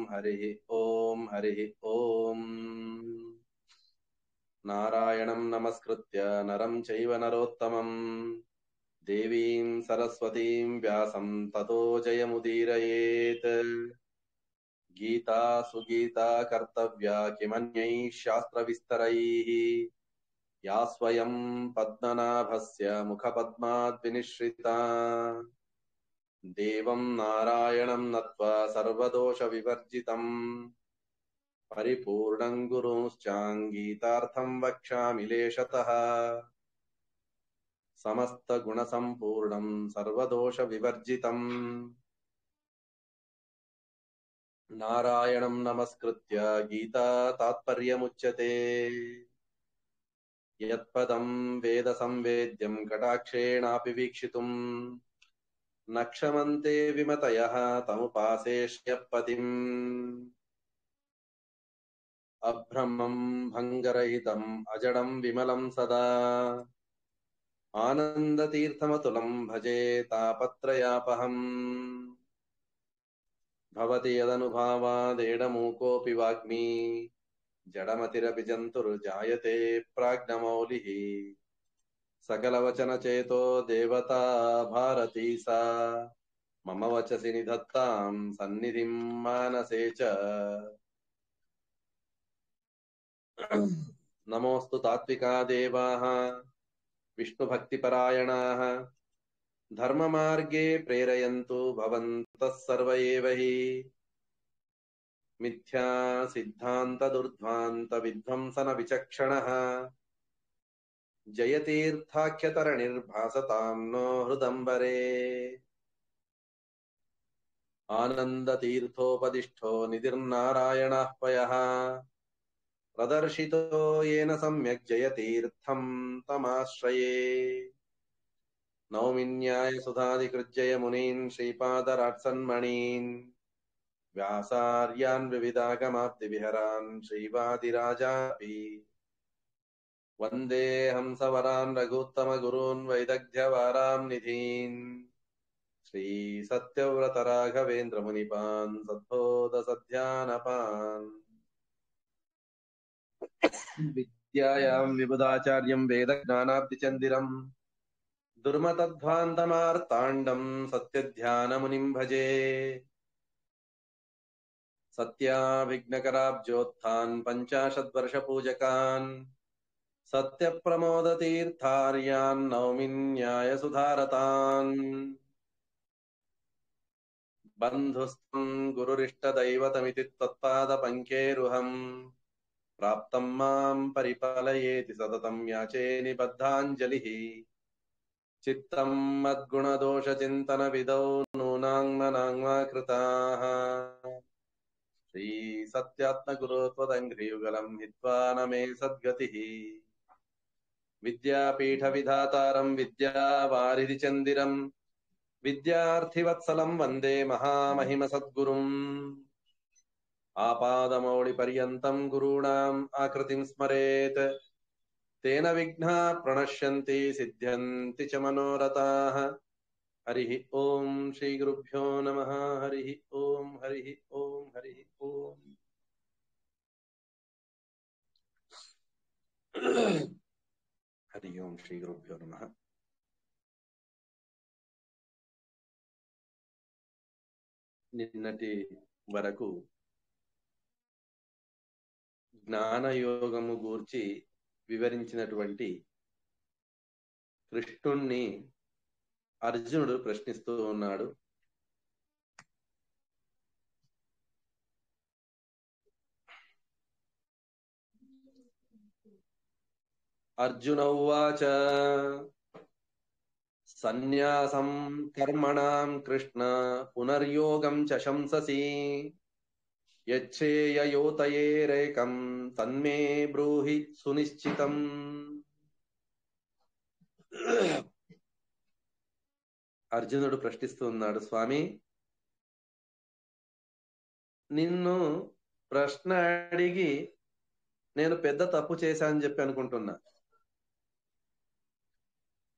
हरिः ओम हरिः ओम। नारायणं नमस्कृत्य नरं चैव नरोत्तमं देवीं सरस्वतीं व्यासं ततो जयमुदीरयेत्। गीता सुगीता कर्तव्या किमन्यैः शास्त्रविस्तरैः या स्वयं पद्मनाभस्य मुखपद्माद् विनिश्रिता। देवं नारायणं नत्वा सर्वदोषविवर्जितम् परिपूर्णं गुरुंश्चाङ्गीतार्थं वक्ष्यामि लेशतः। समस्तगुणसम्पूर्णं सर्वदोषविवर्जितम् नारायणं नमस्कृत्य गीता तात्पर्यमुच्यते। यत्पदं वेदसंवेद्यं कटाक्षेणापि वीक्षितुम् न क्षमन्ते विमतयः तमुपासे श्यपतिम्। अभ्रमं भङ्गरहितम् अजडं विमलं सदा आनन्दतीर्थमतुलं भजे तापत्रयापहम्। भवति यदनुभावादेडमूकोऽपि वाग्मी जडमतिरपि जन्तुर्जायते प्राज्ञमौलिः। सकलवचनचेतो देवता भारती सा मम वचसि निधत्तां सन्निधिं मानसे च। नमोऽस्तु तात्विका देवाः विष्णुभक्तिपरायणाः धर्ममार्गे प्रेरयन्तु भवन्तः सर्व एव हि। मिथ्या सिद्धान्त विध्वंसन विचक्षणः जयतीर्थाख्यतरणिर्भासतां नो हृदम्बरे। आनन्दतीर्थोपदिष्टो निधिर्नारायणः पयः प्रदर्शितो येन सम्यक् जयतीर्थं तमाश्रये। नौमिन्यायसुधादिकृज्जय मुनीन् श्रीपादराट्सन्मणीन् व्यासार्यान् विविधागमाब्धिविहरान् श्रीवादिराजापि वन्दे हंसवरान् रघुत्तमगुरून् वैदग्ध्यवारां निधीन् श्रीसत्यव्रतराघवेन्द्रमुनिपान् सद्बोधसध्यानपान्। विद्यायां विबुधाचार्यं वेदज्ञानाब्धिचन्दिरम् दुर्मतध्वान्तमार्ताण्डं सत्यध्यानमुनिं भजे। सत्याभिघ्नकराब्जोत्थान् पञ्चाशद्वर्षपूजकान् सत्यप्रमोदतीर्थार्यान् नौमिन्यायसुधारतान्। बन्धुस्तं गुरुरिष्टदैवतमिति त्वत्पादपङ्केरुहम् प्राप्तं मां परिपालयेति सततं याचे निबद्धाञ्जलिः। चित्तं मद्गुणदोषचिन्तनविदौ नूनाङ्मनाङ्मा कृताः श्रीसत्यात्मगुरो त्वदङ्घ्रियुगलं हित्वा न मे सद्गतिः। विद्यापीठविधातारं विद्यावारिधिचन्दिरं विद्यार्थिवत्सलं वन्दे महामहिमसद्गुरुम्। आपादमौलिपर्यन्तं गुरूणाम् आकृतिं स्मरेत् तेन विघ्नाः प्रणश्यन्ति सिद्ध्यन्ति च मनोरथाः। हरिः ओम श्रीगुरुभ्यो नमः। हरिः ओम हरिः ओम हरिः ओम। हरि ओम श्रीगुरुभ्यो नमः। నిన్నటి వరకు జ్ఞానయోగము గూర్చి వివరించినటువంటి కృష్ణుణ్ణి అర్జునుడు ప్రశ్నిస్తూ ఉన్నాడు. అర్జున ఉవాచ సన్యాసం కర్మణాం కృష్ణ పునర్యోగం చ శంససి యచ్చేయయోతయేరేకం తన్మే బ్రూహి సునిశ్చితం. అర్జునుడు ప్రశ్నిస్తున్నాడు, స్వామి నిన్ను ప్రశ్న అడిగి నేను పెద్ద తప్పు చేశానని చెప్పి అనుకుంటున్నా.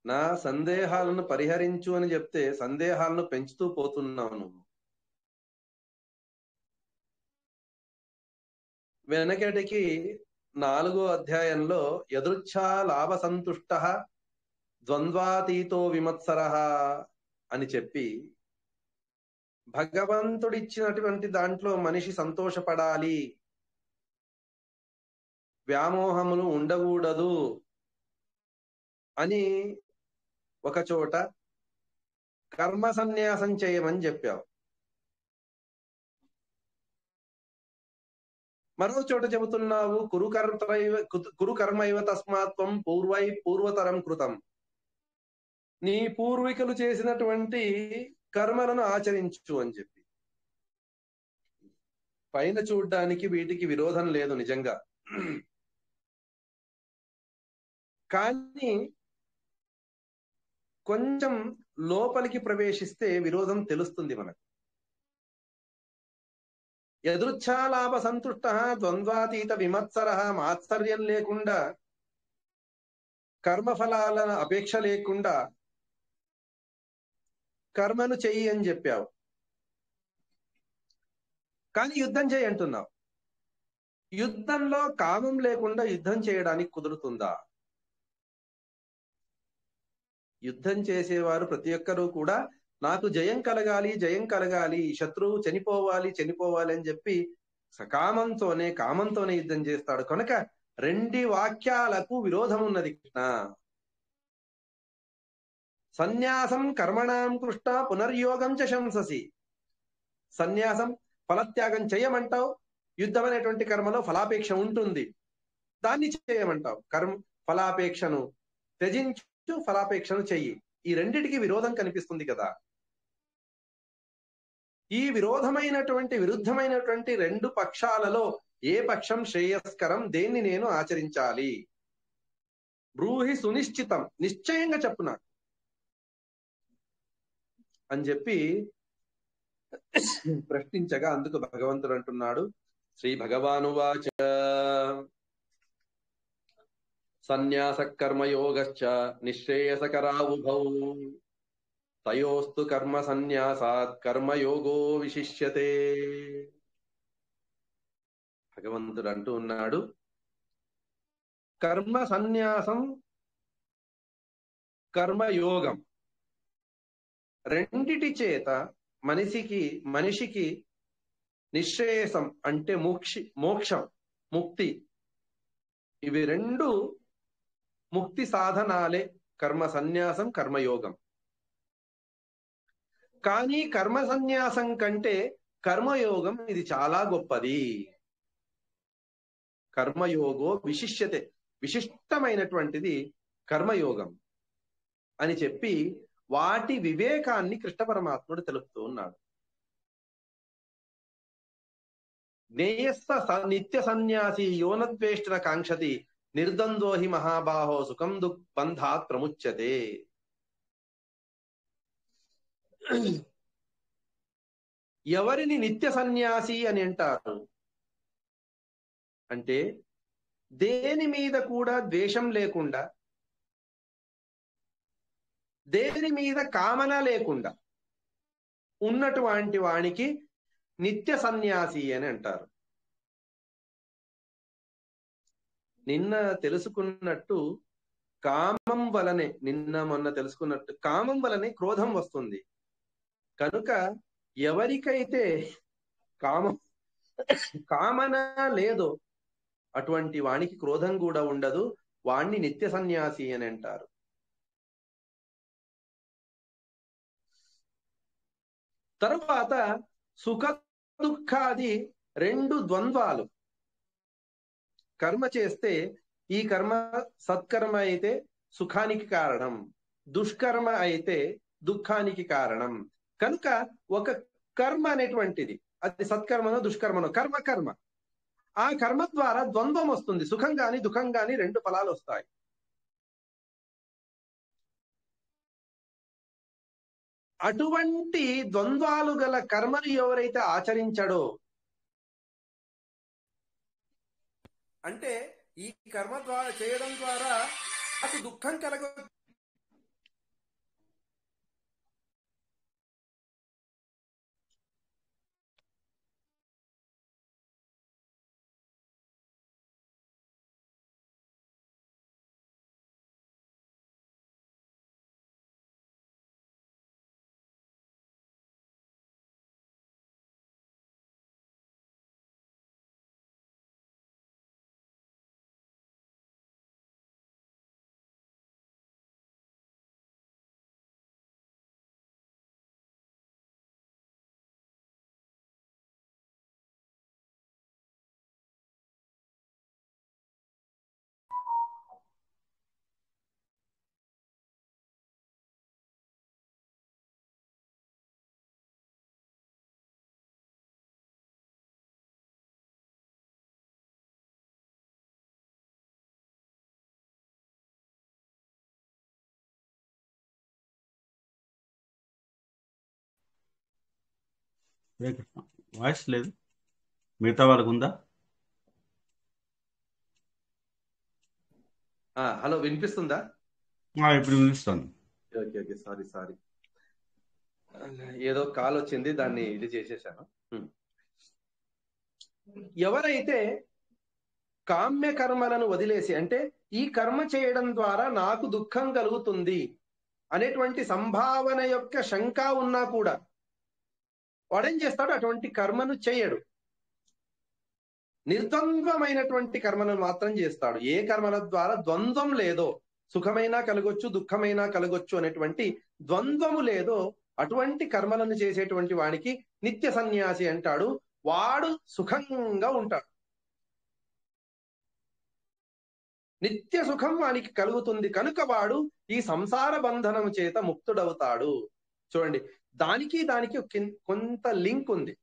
నా సందేహాలను పరిహరించు అని చెప్తే సందేహాలను పెంచుతూ పోతున్నావు నువ్వు. వెనకటికి 4వ అధ్యాయంలో యదృచ్ఛా లాభ సంతుష్ట ద్వంద్వాతీతో విమత్సరః అని చెప్పి భగవంతుడిచ్చినటువంటి దాంట్లో మనిషి సంతోషపడాలి, వ్యామోహములు ఉండకూడదు అని ఒక చోట కర్మ సన్యాసం చేయమని చెప్పావు. మరో చోట చెబుతున్నావు కురు కర్మైవ తస్మాత్వం పూర్వతరం కృతం, నీ పూర్వీకులు చేసినటువంటి కర్మలను ఆచరించు అని చెప్పి. పైన చూడ్డానికి వీటికి విరోధం లేదు నిజంగా, కానీ కొంచెం లోపలికి ప్రవేశిస్తే విరోధం తెలుస్తుంది మనకు. యదృచ్ఛాలాభ సంతుష్ట ద్వంద్వాతీత విమత్సరః, మాత్సర్యం లేకుండా, కర్మఫలాల అపేక్ష లేకుండా కర్మను చెయ్యి అని చెప్పావు. కానీ యుద్ధం చేయి అంటున్నావు. యుద్ధంలో కామం లేకుండా యుద్ధం చేయడానికి కుదురుతుందా? యుద్ధం చేసేవారు ప్రతి ఒక్కరూ కూడా నాకు జయం కలగాలి, శత్రువు చనిపోవాలి అని చెప్పి కామంతోనే యుద్ధం చేస్తాడు. కనుక రెండు వాక్యాలకు విరోధం ఉన్నది కృష్ణ. సన్యాసం కర్మణాం కృష్ణ పునర్యోగం చ శంససి. సన్యాసం ఫలత్యాగం చేయమంటావు, యుద్ధం అనేటువంటి కర్మలో ఫలాపేక్ష ఉంటుంది, దాన్ని చేయమంటావు. ఫలాపేక్షను త్యజించు, ఫలాపేక్షను చెయ్యి. ఈ రెండిటికి విరోధం కనిపిస్తుంది కదా. ఈ విరుద్ధమైనటువంటి రెండు పక్షాలలో ఏ పక్షం శ్రేయస్కరం, దేన్ని నేను ఆచరించాలి? బ్రూహి సునిశ్చితం, నిశ్చయంగా చెప్పు నాకు అని చెప్పి ప్రశ్నించగా అందుకు భగవంతుడు అంటున్నాడు, శ్రీ భగవానువాచ సన్యాస కర్మయోగశ్చ నిశ్రేయసకరావుభౌ తయోస్తు కర్మ సన్యాసాత్ కర్మయోగో విశిష్యతే. భగవంతుడు అంటూ ఉన్నాడు, కర్మ సన్యాసం కర్మయోగం రెండిటి చేత మనిషికి నిశ్రేయసం అంటే మోక్షం, ముక్తి, ఇవి రెండు ముక్తి సాధనాలే, కర్మ సన్యాసం కర్మయోగం. కానీ కర్మ సన్యాసం కంటే కర్మయోగం ఇది చాలా గొప్పది. కర్మయోగో విశిష్యతే, విశిష్టమైనటువంటిది కర్మయోగం అని చెప్పి వాటి వివేకాన్ని కృష్ణ పరమాత్ముడు తెలుపుతూ ఉన్నాడు. జ్ఞేయస్థ నిత్య సన్యాసి యోనద్వేష్టిన కాంక్షతి నిర్ద్వంద్వో హి మహాబాహో సుఖం బంధాత్ ప్రముచ్యతే. ఎవరిని నిత్య సన్యాసి అని అంటారు అంటే దేని మీద కూడా ద్వేషం లేకుండా, దేని మీద కామన లేకుండా ఉన్నటువంటి వానికి నిత్య సన్యాసి అని అంటారు. నిన్న తెలుసుకున్నట్టు కామం వలనే, మొన్న తెలుసుకున్నట్టు కామం వలనే క్రోధం వస్తుంది. కనుక ఎవరికైతే కామన లేదో అటువంటి వానికి క్రోధం కూడా ఉండదు, వాణ్ణి నిత్య సన్యాసి అని అంటారు. తరువాత సుఖ దుఃఖాది రెండు ద్వంద్వాలు. కర్మ చేస్తే ఈ కర్మ సత్కర్మ అయితే సుఖానికి కారణం, దుష్కర్మ అయితే దుఃఖానికి కారణం. కనుక ఒక కర్మ అనేటువంటిది, అది సత్కర్మనో దుష్కర్మనో, కర్మ ఆ కర్మ ద్వారా ద్వంద్వం వస్తుంది. సుఖం గాని దుఃఖం గాని రెండు ఫలాలు వస్తాయి. అటువంటి ద్వంద్వాలు గల కర్మను ఎవరైతే ఆచరించాడో, అంటే ఈ కర్మ ద్వారా చేయడం ద్వారా అటు దుఃఖం కలగ వాయిస్ లేదు, మిగతా వాళ్ళకు ఉందా? హలో, వినిపిస్తుందా? ఇప్పుడు వినిపిస్తాను. ఓకే ఓకే, సారీ సారీ, ఏదో కాల్ వచ్చింది, దాన్ని ఇది చేసేసాను. ఎవరైతే కామ్య కర్మలను వదిలేసి, అంటే ఈ కర్మ చేయడం ద్వారా నాకు దుఃఖం కలుగుతుంది అనేటువంటి సంభావన యొక్క శంక ఉన్నా కూడా వాడేం చేస్తాడు? అటువంటి కర్మను చేయడు. నిర్ద్వంద్వమైనటువంటి కర్మలను మాత్రం చేస్తాడు. ఏ కర్మల ద్వారా ద్వంద్వం లేదో, సుఖమైనా కలగొచ్చు, దుఃఖమైనా కలగొచ్చు అనేటువంటి ద్వంద్వము లేదో అటువంటి కర్మలను చేసేటువంటి వానికి నిత్య సన్యాసి అంటాడు. వాడు సుఖంగా ఉంటాడు, నిత్య సుఖం వానికి కలుగుతుంది. కనుక వాడు ఈ సంసార బంధనం చేత ముక్తుడవుతాడు. చూడండి, దానికి కొంత లింక్ ఉంది.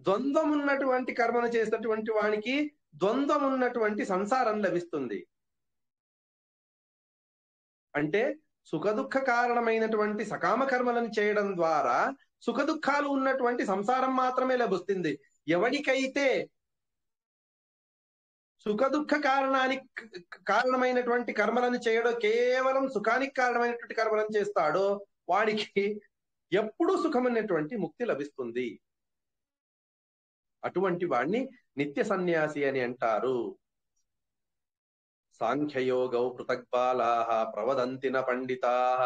ద్వంద్వం ఉన్నటువంటి కర్మను చేసినటువంటి వానికి ద్వంద్వం ఉన్నటువంటి సంసారం లభిస్తుంది. అంటే సుఖదుఖ కారణమైనటువంటి సకామ కర్మలను చేయడం ద్వారా సుఖదుఖాలు ఉన్నటువంటి సంసారం మాత్రమే లభిస్తుంది. ఎవరికైతే సుఖదుఖ కారణమైనటువంటి కర్మలను చేయడం, కేవలం సుఖానికి కారణమైనటువంటి కర్మలను చేస్తాడో వాడికి ఎప్పుడూ సుఖమైనటువంటి ముక్తి లభిస్తుంది. అటువంటి వాడిని నిత్య సన్యాసి అని అంటారు. సాంఖ్యయోగౌ పృథగ్బాలాః ప్రవదంతిన పండితాః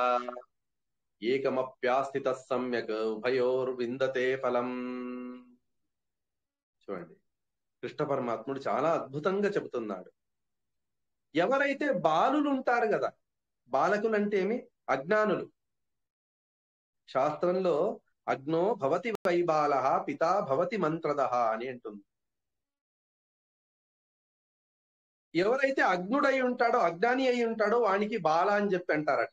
ఏకమప్యాస్థిత సమ్యక్ ఉభయోర్విందతే ఫలం. చూడండి, కృష్ణ పరమాత్ముడు చాలా అద్భుతంగా చెబుతున్నాడు. ఎవరైతే బాలులు ఉంటారు కదా, బాలకులు అంటే ఏమి? అజ్ఞానులు. శాస్త్రంలో అగ్నో భవతి వైబాలః పితా భవతి మంత్రదః అని అంటుంది. ఎవరైతే అగ్నుడై ఉంటాడో, అజ్ఞాని అయి ఉంటాడో వానికి బాల అని చెప్పి అంటారట.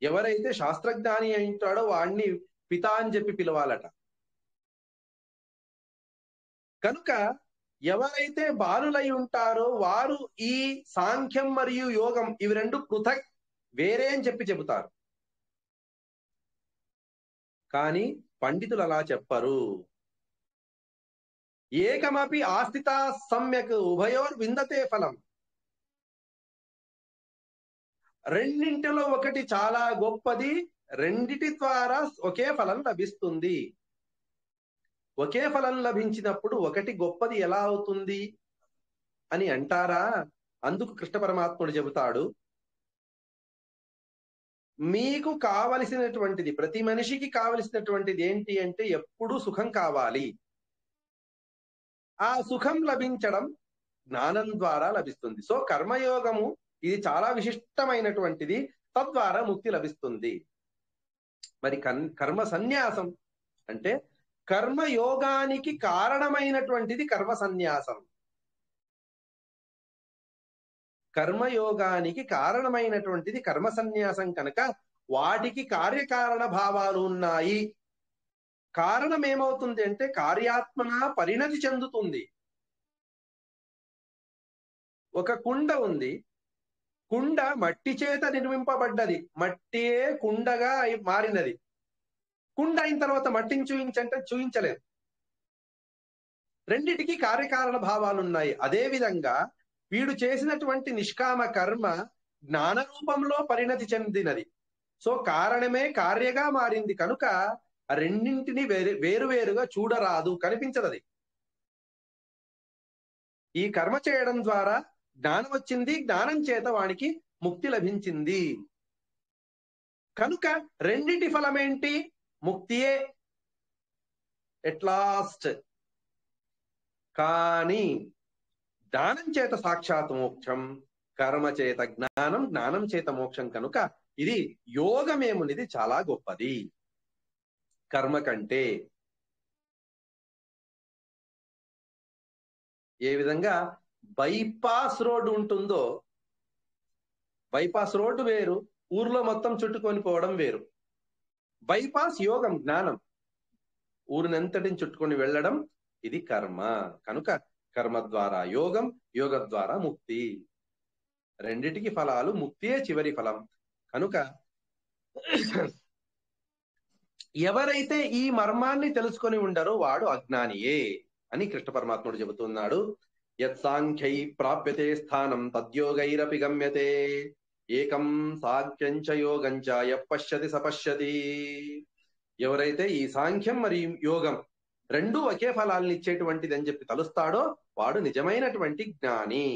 ఎవరైతే శాస్త్రజ్ఞాని అయి ఉంటాడో వాడిని పిత అని చెప్పి పిలవాలట. కనుక ఎవరైతే బాలులై ఉంటారో వారు ఈ సాంఖ్యం మరియు యోగం ఇవి రెండు పృథక్, వేరే అని చెప్పి చెబుతారు. కానీ పండితులు అలా చెప్పరు. ఏకమపి ఆస్థిత సమ్యక్ ఉభయోర్ విందతే ఫలం. రెండింటిలో ఒకటి చాలా గొప్పది, రెండిటి ద్వారా ఒకే ఫలం లభిస్తుంది. ఒకే ఫలం లభించినప్పుడు ఒకటి గొప్పది ఎలా అవుతుంది అని అంటారా? అందుకు కృష్ణ పరమాత్ముడు చెబుతాడు, మీకు కావలసినటువంటిది, ప్రతి మనిషికి కావలసినటువంటిది ఏంటి అంటే ఎప్పుడూ సుఖం కావాలి. ఆ సుఖం లభించడం జ్ఞానం ద్వారా లభిస్తుంది. సో కర్మయోగము ఇది చాలా విశిష్టమైనటువంటిది, తద్వారా ముక్తి లభిస్తుంది. మరి కర్మ సన్యాసం అంటే కర్మయోగానికి కారణమైనటువంటిది కర్మ సన్యాసం. కర్మయోగానికి కారణమైనటువంటిది కర్మ సన్యాసం కనుక వాటికి కార్యకారణ భావాలు ఉన్నాయి. కారణం ఏమవుతుంది అంటే కార్యాత్మన పరిణతి చెందుతుంది. ఒక కుండ ఉంది, కుండ మట్టి చేత నిర్మింపబడ్డది, మట్టియే కుండగా మారినది. కుండ అయిన తర్వాత మట్టిని చూయించంటే చూయించలేదు. రెండిటికి కార్యకారణ భావాలు ఉన్నాయి. అదే విధంగా వీడు చేసినటువంటి నిష్కామ కర్మ జ్ఞాన రూపంలో పరిణతి చెందినది. సో కారణమే కార్యగా మారింది కనుక రెండింటిని వేరువేరుగా చూడరాదు, కనిపించదది. ఈ కర్మ చేయడం ద్వారా జ్ఞానం వచ్చింది, జ్ఞానం చేత వానికి ముక్తి లభించింది. కనుక రెండిటి ఫలమేంటి? ముక్తియే ఎట్ లాస్ట్. కానీ జ్ఞానం చేత సాక్షాత్ మోక్షం, కర్మ చేత జ్ఞానం, జ్ఞానం చేత మోక్షం. కనుక ఇది యోగమేమునిది చాలా గొప్పది కర్మ కంటే. ఏ విధంగా బైపాస్ రోడ్డు ఉంటుందో, బైపాస్ రోడ్డు వేరు, ఊర్లో మొత్తం చుట్టుకొని పోవడం వేరు. బైపాస్ యోగం, జ్ఞానం, ఊరినంతటిని చుట్టుకొని వెళ్ళడం ఇది కర్మ. కనుక కర్మ ద్వారా యోగం, యోగ ద్వారా ముక్తి. రెండిటికి ఫలాలు, ముక్తియే చివరి ఫలం. కనుక ఎవరైతే ఈ మర్మాన్ని తెలుసుకొని ఉండరో వాడు అజ్ఞానియే అని కృష్ణ పరమాత్ముడు చెబుతున్నాడు. యత్సాంఖ్యై ప్రాప్యతే స్థానం తద్యోగైరపి గమ్యతే ఏకం సాంఖ్యంచ యోగంచ యఃపశ్యతి సపశ్యతి. ఎవరైతే ఈ సాంఖ్యం మరియు యోగం రెండూ ఒకే ఫలాలను ఇచ్చేటువంటిది అని చెప్పి తలుస్తాడో వాడు నిజమైనటువంటి జ్ఞాని.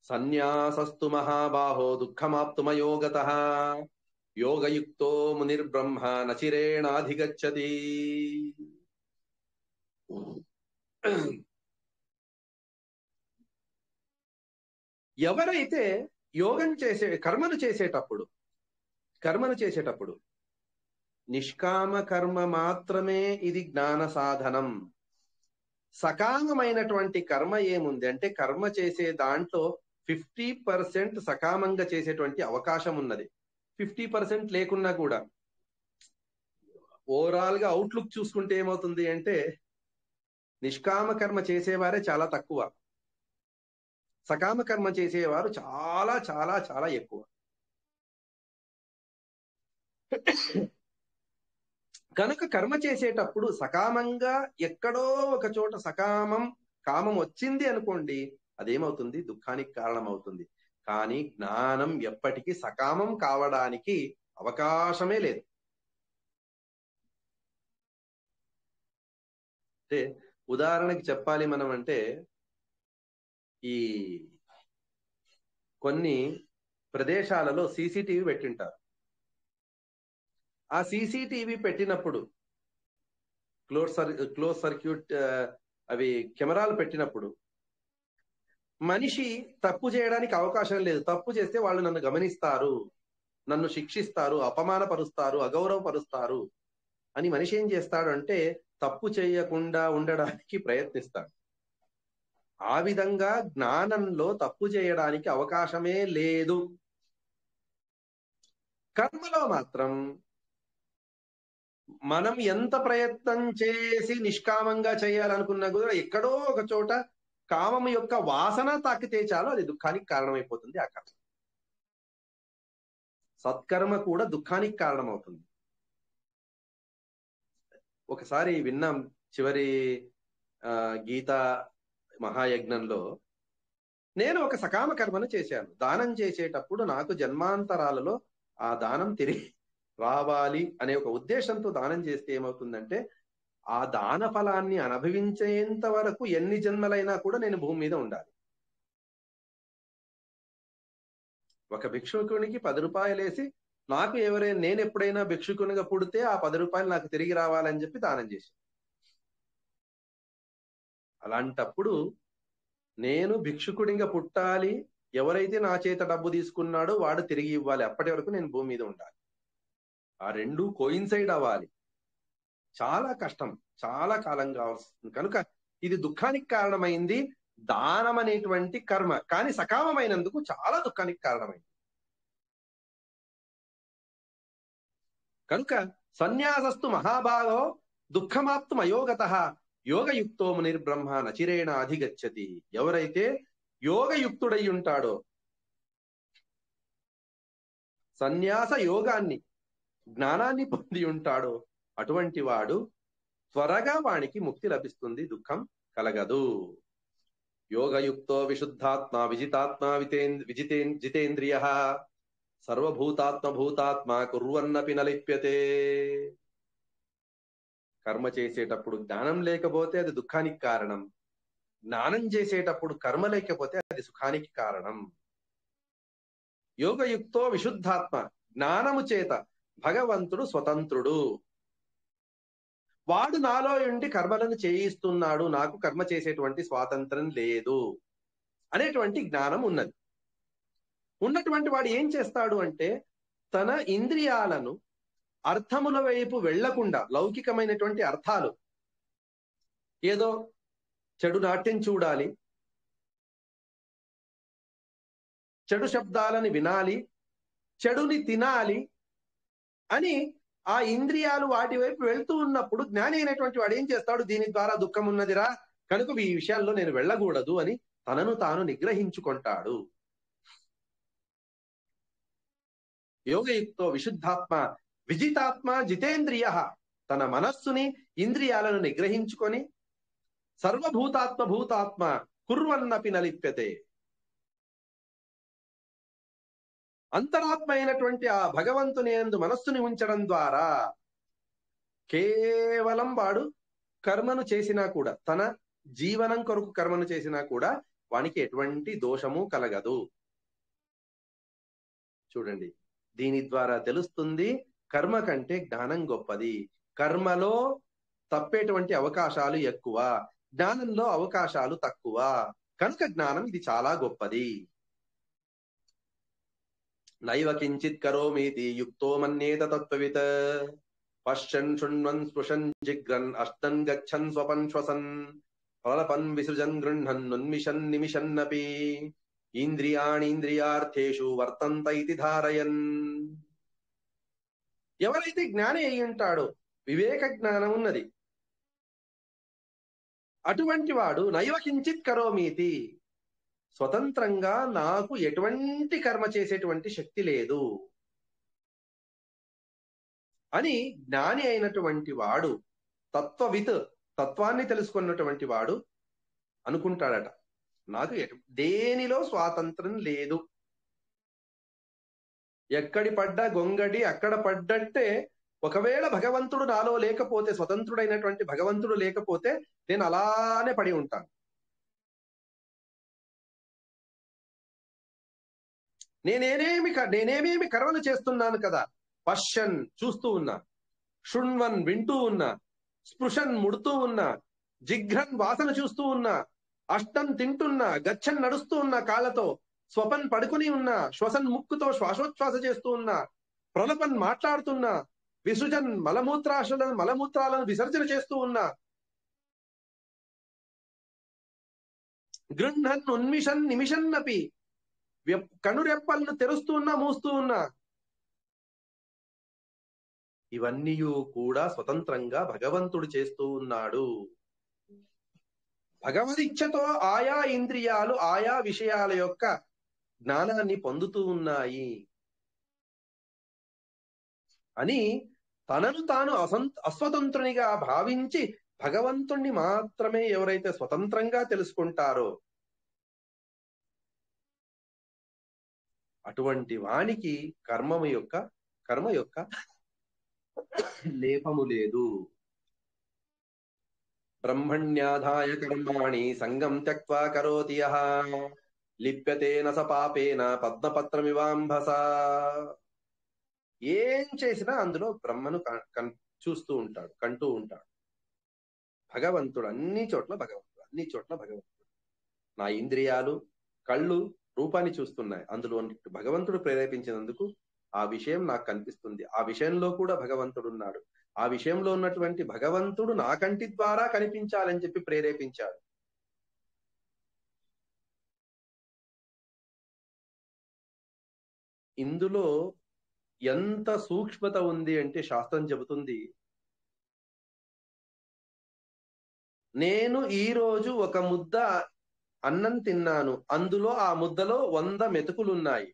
సన్యాసస్తు మహాబాహో దుఃఖమాప్తుమయోగతః యోగయుక్తో మునిర్బ్రహ్మ నచిరేణాధిగచ్చతి. ఎవరైతే కర్మను చేసేటప్పుడు నిష్కామ కర్మ మాత్రమే ఇది జ్ఞాన సాధనం. సకామమైనటువంటి కర్మ ఏముంది అంటే కర్మ చేసే దాంట్లో 50% సకామంగా చేసేటువంటి అవకాశం ఉన్నది. 50% లేకున్నా కూడా ఓవరాల్ గా అవుట్లుక్ చూసుకుంటే ఏమవుతుంది అంటే నిష్కామ కర్మ చేసేవారే చాలా తక్కువ, సకామ కర్మ చేసేవారు చాలా చాలా చాలా ఎక్కువ. కనుక కర్మ చేసేటప్పుడు సకామంగా ఎక్కడో ఒక చోట కామం వచ్చింది అనుకోండి, అదేమవుతుంది దుఃఖానికి కారణం అవుతుంది. కానీ జ్ఞానం ఎప్పటికీ సకామం కావడానికి అవకాశమే లేదు. అంటే ఉదాహరణకి చెప్పాలి మనం అంటే ఈ కొన్ని ప్రదేశాలలో సీసీటీవీ పెట్టింటారు. ఆ సీసీటీవీ పెట్టినప్పుడు క్లోజ్ సర్క్యూట్ అవి కెమెరాలు పెట్టినప్పుడు మనిషి తప్పు చేయడానికి అవకాశం లేదు. తప్పు చేస్తే వాళ్ళు నన్ను గమనిస్తారు, నన్ను శిక్షిస్తారు, అపమానపరుస్తారు, అగౌరవపరుస్తారు అని మనిషి ఏం చేస్తాడు అంటే తప్పు చేయకుండా ఉండడానికి ప్రయత్నిస్తాడు. ఆ విధంగా జ్ఞానంలో తప్పు చేయడానికి అవకాశమే లేదు. కర్మలో మాత్రం మనం ఎంత ప్రయత్నం చేసి నిష్కామంగా చేయాలనుకున్నా కూడా ఎక్కడో ఒక చోట కామం యొక్క వాసన తాకితే చాలు అది దుఃఖానికి కారణమైపోతుంది. ఆ కర్మ సత్కర్మ కూడా దుఃఖానికి కారణమవుతుంది. ఒకసారి విన్నాం, చివరి గీతా మహాయజ్ఞంలో నేను ఒక సకామ కర్మను చేశాను. దానం చేసేటప్పుడు నాకు జన్మాంతరాలలో ఆ దానం తిరిగి రావాలి అనే ఒక ఉద్దేశంతో దానం చేస్తే ఏమవుతుందంటే ఆ దాన ఫలాన్ని అనుభవించేంత వరకు ఎన్ని జన్మలైనా కూడా నేను భూమి మీద ఉండాలి. ఒక భిక్షుకునికి 10 రూపాయలు వేసి నేను ఎప్పుడైనా భిక్షుకునిగా పుడితే ఆ 10 రూపాయలు నాకు తిరిగి రావాలని చెప్పి దానం చేశాను. అలాంటప్పుడు నేను భిక్షుకుడిగా పుట్టాలి, ఎవరైతే నా చేత డబ్బు తీసుకున్నాడో వాడు తిరిగి ఇవ్వాలి, అప్పటి వరకు నేను భూమి మీద ఉండాలి. ఆ రెండు కోయిన్సైడ్ అవ్వాలి. చాలా కష్టం, చాలా కాలం కావాల్సింది. కనుక ఇది దుఃఖానికి కారణమైంది దానం అనేటువంటి కర్మ. కానీ సకామమైనందుకు చాలా దుఃఖానికి కారణమైంది. కనుక సన్యాసస్తు మహాభాగో దుఃఖమాప్తుం అయోగతః యోగయుక్తో మునిర్బ్రహ్మ నచిరేణ అధిగచ్చతి. ఎవరైతే యోగయుక్తుడై ఉంటాడో, సన్యాస యోగాన్ని జ్ఞానాన్ని పొంది ఉంటాడో అటువంటి వాడు త్వరగా వానికి ముక్తి లభిస్తుంది, దుఃఖం కలగదు. యోగయుక్తో విశుద్ధాత్మ విజితాత్మ జితేంద్రియ సర్వభూతాత్మ కుర్వన్నపి నలిప్యతే. కర్మ చేసేటప్పుడు జ్ఞానం లేకపోతే అది దుఃఖానికి కారణం, జ్ఞానం చేసేటప్పుడు కర్మ లేకపోతే అది సుఖానికి కారణం. యోగయుక్తో విశుద్ధాత్మ, జ్ఞానము చేత భగవంతుడు స్వతంత్రుడు, వాడు నాలో ఉండి కర్మలను చేయిస్తున్నాడు, నాకు కర్మ చేసేటువంటి స్వాతంత్రం లేదు అనేటువంటి జ్ఞానం ఉన్నటువంటి వాడు ఏం చేస్తాడు అంటే తన ఇంద్రియాలను అర్థముల వైపు వెళ్లకుండా, లౌకికమైనటువంటి అర్థాలు, ఏదో చెడు నాట్యం చూడాలి, చెడు శబ్దాలని వినాలి, చెడుని తినాలి అని ఆ ఇంద్రియాలు వాటి వైపు వెళ్తూ ఉన్నప్పుడు జ్ఞాని అయినటువంటి వాడు ఏం చేస్తాడు, దీని ద్వారా దుఃఖం ఉన్నదిరా కనుక ఈ విషయాల్లో నేను వెళ్ళకూడదు అని తనను తాను నిగ్రహించుకుంటాడు. యోగయుక్తో విశుద్ధాత్మ విజితాత్మ జితేంద్రియ, తన మనస్సుని ఇంద్రియాలను నిగ్రహించుకొని సర్వభూతాత్మ భూతాత్మ కుర్వన్నపి నలిప్యతే, అంతరాత్మ అయినటువంటి ఆ భగవంతుని యందు మనస్సుని ఉంచడం ద్వారా కేవలం వాడు కర్మను చేసినా కూడా, తన జీవనం కొరకు కర్మను చేసినా కూడా వానికి ఎటువంటి దోషము కలగదు. చూడండి, దీని ద్వారా తెలుస్తుంది కర్మ కంటే జ్ఞానం గొప్పది. కర్మలో తప్పేటువంటి అవకాశాలు ఎక్కువ, జ్ఞానంలో అవకాశాలు తక్కువ. కనుక జ్ఞానం ఇది చాలా గొప్పది. నైవ కించిత్ కరోమీతి యుక్తో మన్యేత తత్వవిత్ పశ్యన్ శృణ్వన్ స్పృశన్ జిగ్రన్ అష్టన్ గచ్చన్ స్వపన్ శ్వసన్ ప్రలపన్ విసృజన్ గృహ్ణన్ ఉన్మిషన్ నిమిషన్నపి ఇంద్రియాణీంద్రియార్థేషు వర్తంత ఇతి ధారయన్. ఎవరైతే జ్ఞాని అయి ఉంటాడో, వివేక జ్ఞానం ఉన్నది, అటువంటి వాడు నైవ కించిత్ కరోమీతి, స్వతంత్రంగా నాకు ఎటువంటి కర్మ చేసేటువంటి శక్తి లేదు అని జ్ఞాని అయినటువంటి వాడు, తత్వవిత్, తత్వాన్ని తెలుసుకున్నటువంటి వాడు అనుకుంటాడట, నాకు దేనిలో స్వాతంత్రం లేదు. ఎక్కడి పడ్డా గొంగడి అక్కడ పడ్డట్టే. ఒకవేళ భగవంతుడు నాలో లేకపోతే, స్వతంత్రుడైనటువంటి భగవంతుడు లేకపోతే నేను అలానే పడి ఉంటాను. నేనేమేమి కర్మలు చేస్తున్నాను కదా. పశ్యన్ చూస్తూ ఉన్నా, శృణ్వన్ వింటూ ఉన్నా, స్పృశన్ ముడుతూ ఉన్నా, జిఘ్రన్ వాసన చూస్తూ ఉన్నా, అష్టం తింటున్నా, గచ్చన్ నడుస్తూ ఉన్నా కాళ్ళతో, స్వపన్ పడుకుని ఉన్నా, శ్వసన్ ముక్కుతో శ్వాసోచ్ఛ్వాస చేస్తూ ఉన్నా, ప్రలపన్ మాట్లాడుతున్నా, విసృజన్ మలమూత్రాలను విసర్జన చేస్తూ ఉన్నా, గృహ్ణన్ ఉన్మిషన్ నిమిషన్నపి, కనురెప్పలను తెరుస్తూ ఉన్నా, మూస్తూ ఉన్నా, ఇవన్నీ కూడా స్వతంత్రంగా భగవంతుడు చేస్తూ ఉన్నాడు. భగవదిచ్ఛతో ఆయా ఇంద్రియాలు ఆయా విషయాల యొక్క జ్ఞానాన్ని పొందుతూ ఉన్నాయి అని తనను తాను అస్వతంత్రునిగా భావించి భగవంతుణ్ణి మాత్రమే ఎవరైతే స్వతంత్రంగా తెలుసుకుంటారో అటువంటి వానికి కర్మ యొక్క లేపము లేదు. బ్రహ్మణ్యాధాయ కర్మాణి సంగం త్యక్త్వా కరోతి యః లిప్యతే న స పాపేన పద్మపత్రమివాంభస. ఏం చేసినా అందులో బ్రహ్మను చూస్తూ ఉంటాడు, కంటూ ఉంటాడు. భగవంతుడు అన్ని చోట్ల భగవంతుడు. నా ఇంద్రియాలు, కళ్ళు రూపాన్ని చూస్తున్నాయి, అందులో భగవంతుడు ప్రేరేపించినందుకు ఆ విషయం నాకు కనిపిస్తుంది. ఆ విషయంలో కూడా భగవంతుడు ఉన్నాడు. ఆ విషయంలో ఉన్నటువంటి భగవంతుడు నా కంటి ద్వారా కనిపించాలని చెప్పి ప్రేరేపించాడు. ఇందులో ఎంత సూక్ష్మత ఉంది అంటే శాస్త్రం చెబుతుంది, నేను ఈరోజు ఒక ముద్ద అన్నం తిన్నాను, అందులో ఆ ముద్దలో 100 మెతుకులున్నాయి.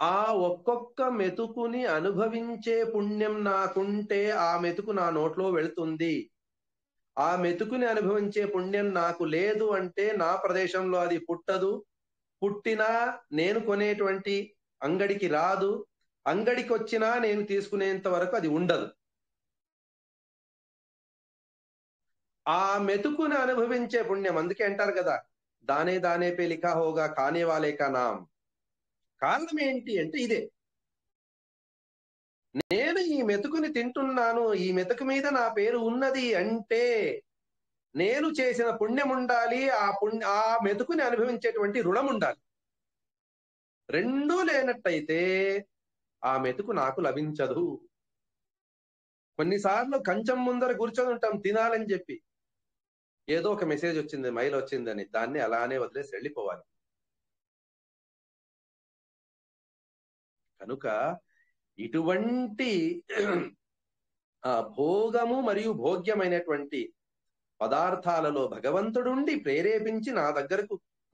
ఆ ఒక్కొక్క మెతుకుని అనుభవించే పుణ్యం నాకుంటే ఆ మెతుకు నా నోట్లో వెళుతుంది. ఆ మెతుకుని అనుభవించే పుణ్యం నాకు లేదు అంటే నా ప్రదేశంలో అది పుట్టదు. పుట్టినా నేను కొనేటువంటి అంగడికి రాదు. అంగడికి వచ్చినా నేను తీసుకునేంత వరకు అది ఉండదు. ఆ మెతుకుని అనుభవించే పుణ్యం, అందుకే అంటారు కదా, దానే దానే పే లిఖా హోగా ఖానే వాలే కా నామ్. కారణం ఏంటి అంటే ఇదే, నేను ఈ మెతుకుని తింటున్నాను, ఈ మెతుకు మీద నా పేరు ఉన్నది అంటే నేను చేసిన పుణ్యం ఉండాలి, ఆ మెతుకుని అనుభవించేటువంటి రుణం ఉండాలి. రెండూ లేనట్టయితే ఆ మెతుకు నాకు లభించదు. కొన్నిసార్లు కంచం ముందర కూర్చొని ఉంటాం తినాలని చెప్పి, ఏదో ఒక మెసేజ్ వచ్చింది, మెయిల్ వచ్చిందని దాన్ని అలానే వదిలేసి వెళ్ళిపోవాలి. కనుక ఇటువంటి భోగము మరియు భోగ్యమైనటువంటి పదార్థాలలో భగవంతుడుండి ప్రేరేపించి